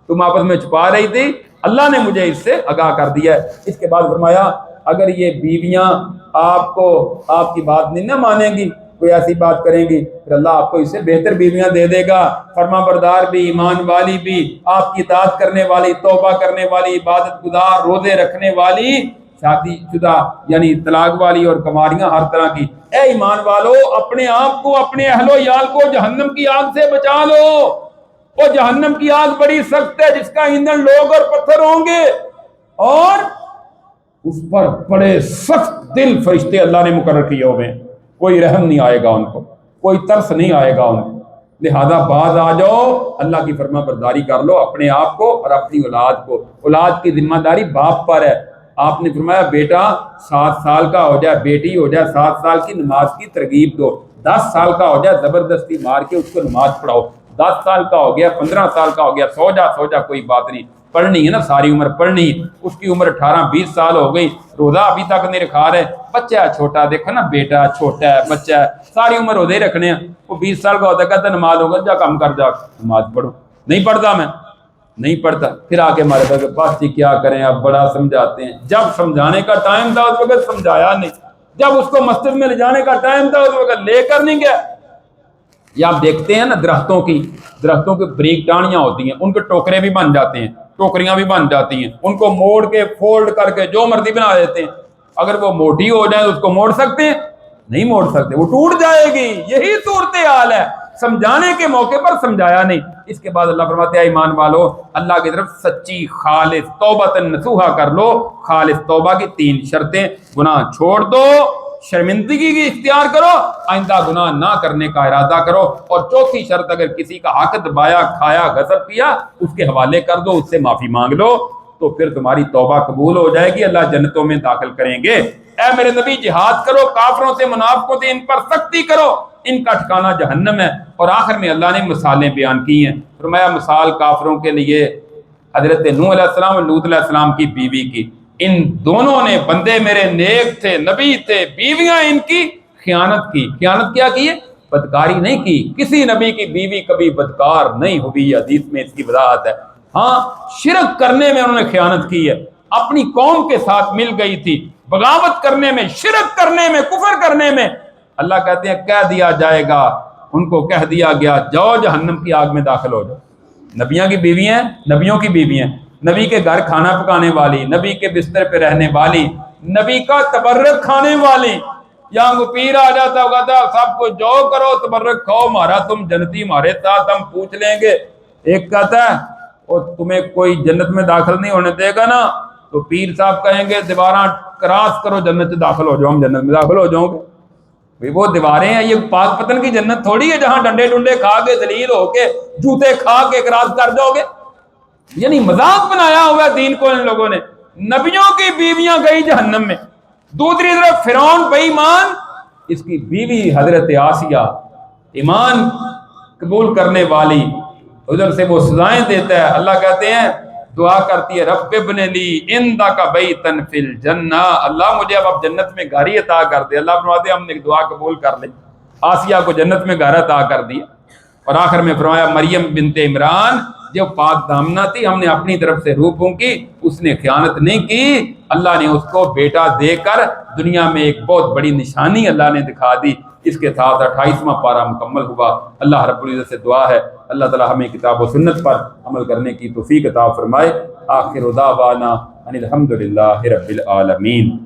تم آپس میں چھپا رہی تھی، اللہ نے مجھے اس سے آگاہ کر دیا ہے۔ اس کے بعد فرمایا اگر یہ بیویاں آپ کو آپ کی بات نہیں نہ مانیں گی، کوئی ایسی بات کریں گی، پھر اللہ آپ کو اس سے بہتر بیویاں دے دے گا، فرما بردار بھی، ایمان والی بھی، آپ کی اطاعت کرنے والی، توبہ کرنے والی، عبادت گزار، روزے رکھنے والی، شادی شدہ یعنی طلاق والی اور کماریاں ہر طرح کی۔ اے ایمان والو اپنے آپ کو اپنے اہل و عیال کو جہنم کی آگ سے بچا لو، وہ جہنم کی آگ بڑی سخت ہے جس کا ایندھن لوگ اور پتھر ہوں گے، اور اس پر بڑے سخت دل فرشتے اللہ نے مقرر کیے ہوئے ہیں، کوئی رحم نہیں آئے گا ان کو، کوئی ترس نہیں آئے گا ان کو۔ لہذا باز آ جاؤ، اللہ کی فرما برداری کر لو، اپنے آپ کو اور اپنی اولاد کو۔ اولاد کی ذمہ داری باپ پر ہے، آپ نے فرمایا بیٹا 7 سال کا ہو جائے، بیٹی ہو جائے 7 سال کی، نماز کی ترغیب دو، 10 سال کا ہو جائے زبردستی مار کے اس کو نماز پڑھاؤ، 10 سال کا ہو گیا، 15 سال کا ہو گیا، سو جا کوئی بات نہیں، پڑھنی ہے نا، ساری عمر پڑھنی ہے۔ اس کی عمر 18-20 سال ہو گئی، روزہ ابھی تک نہیں رکھا رہے، بچہ ہے چھوٹا، دیکھا نا بیٹا چھوٹا ہے، بچہ ہے، ساری عمر روزے ہی رکھنے ہیں، وہ 20 سال کا ہوتا ہے، کہتا ہے نماز ہوگا، جا کم کر، جا نماز پڑھو، نہیں پڑھتا، میں نہیں پڑھتا، پھر آ کے ہمارے پاس جی کیا کریں، آپ بڑا سمجھاتے ہیں، جب سمجھانے کا ٹائم تھا اس وقت سمجھایا نہیں، جب اس کو مسجد میں لے جانے کا ٹائم تھا اس وقت لے کر نہیں گیا۔ یہ آپ دیکھتے ہیں نا درختوں کی بریک ٹانیاں ہوتی ہیں، ان کے ٹوکرے بھی بن جاتے ہیں، ٹوکریاں بھی بن جاتی ہیں، ان کو موڑ کے فولڈ کر کے جو مرضی بنا دیتے ہیں، اگر وہ موٹی ہو جائے اس کو موڑ سکتے ہیں؟ نہیں موڑ سکتے، وہ ٹوٹ جائے گی۔ یہی صورتحال ہے، سمجھانے کے موقع پر سمجھایا نہیں۔ اس کے بعد اللہ فرماتے ہیں ایمان والو اللہ کی طرف سچی خالص توبۃ نصوحا کر لو۔ خالص توبہ کی 3 شرطیں، گناہ چھوڑ دو، شرمندگی کی اختیار کرو، آئندہ گناہ نہ کرنے کا ارادہ کرو، اور چوتھی شرط اگر کسی کا حق دبایا، کھایا، غصب کیا، اس کے حوالے کر دو، اس سے معافی مانگ لو، تو پھر تمہاری توبہ قبول ہو جائے گی، اللہ جنتوں میں داخل کریں گے۔ اے میرے نبی جہاد کرو، کافروں سے منافقوں سے ان پر سختی کرو، ان کا ٹھکانہ جہنم ہے۔ اور آخر میں اللہ نے مثالیں بیان کی ہیں، فرمایا مثال کافروں کے لیے حضرت نوح علیہ السلام اور لوط علیہ السلام کی بیوی کی، ان دونوں نے، بندے میرے نیک تھے، نبی تھے، بیویاں ان کی خیانت کی۔ خیانت کیا کی ہے؟ بدکاری نہیں کی، کسی نبی کی بیوی کبھی بدکار نہیں ہوئی، حدیث میں اس کی وضاحت ہے۔ ہاں شرک کرنے میں انہوں نے خیانت کی ہے، اپنی قوم کے ساتھ مل گئی تھی، بغاوت کرنے میں، شرک کرنے میں، کفر کرنے میں، اللہ کہتے ہیں کہہ دیا جائے گا، ان کو کہہ دیا گیا جاؤ جہنم کی آگ میں داخل ہو جاؤ۔ نبیوں کی بیویاں، نبیوں کی بیویاں، نبی کے گھر کھانا پکانے والی، نبی کے بستر پہ رہنے والی، نبی کا تبرک کھانے والی، یہاں کو پیر آ جاتا ہوگا تھا سب کو جو کرو تبرک کھاؤ، مارا تم جنتی، ہمارے ساتھ ہم پوچھ لیں گے۔ ایک کہتا ہے اور تمہیں کوئی جنت میں داخل نہیں ہونے دے گا نا، تو پیر صاحب کہیں گے دیواراں کراس کرو جنت میں داخل ہو جاؤ، ہم جنت میں داخل ہو جاؤں گے۔ بھئی وہ دیواریں ہیں، یہ پاک پتن کی جنت تھوڑی ہے جہاں ڈنڈے ڈنڈے کھا کے ذلیل ہو کے جوتے کھا کے کراس کر جاؤ گے۔ یعنی مذاق بنایا ہوا ہے دین کو ان لوگوں نے۔ نبیوں کی بیویاں گئی جہنم میں، دوسری طرف فرعون بے ایمان، اس کی بیوی حضرت آسیہ ایمان قبول کرنے والی، ادھر سے وہ سزائیں دیتا ہے۔ اللہ کہتے ہیں دعا کرتی ہے رب ابن لی عندک بیتن فی الجنہ، اللہ مجھے اب جنت میں گھر ہی عطا کر دے۔ اللہ فرماتے ہیں ہم نے دعا قبول کر لی، آسیہ کو جنت میں گھر عطا کر دیا۔ اور آخر میں فرمایا مریم بنت عمران جو پاک دامنہ تھی، ہم نے اپنی طرف سے روح پھونکی، اس نے خیانت نہیں کی، اللہ نے اس کو بیٹا دے کر دنیا میں ایک بہت بڑی نشانی اللہ نے دکھا دی۔ اس کے ساتھ 28واں پارہ مکمل ہوا۔ اللہ رب العزت سے دعا ہے اللہ تعالی ہمیں کتاب و سنت پر عمل کرنے کی توفیق عطا فرمائے۔ آخر دعوانا ان الحمد للہ رب العالمین۔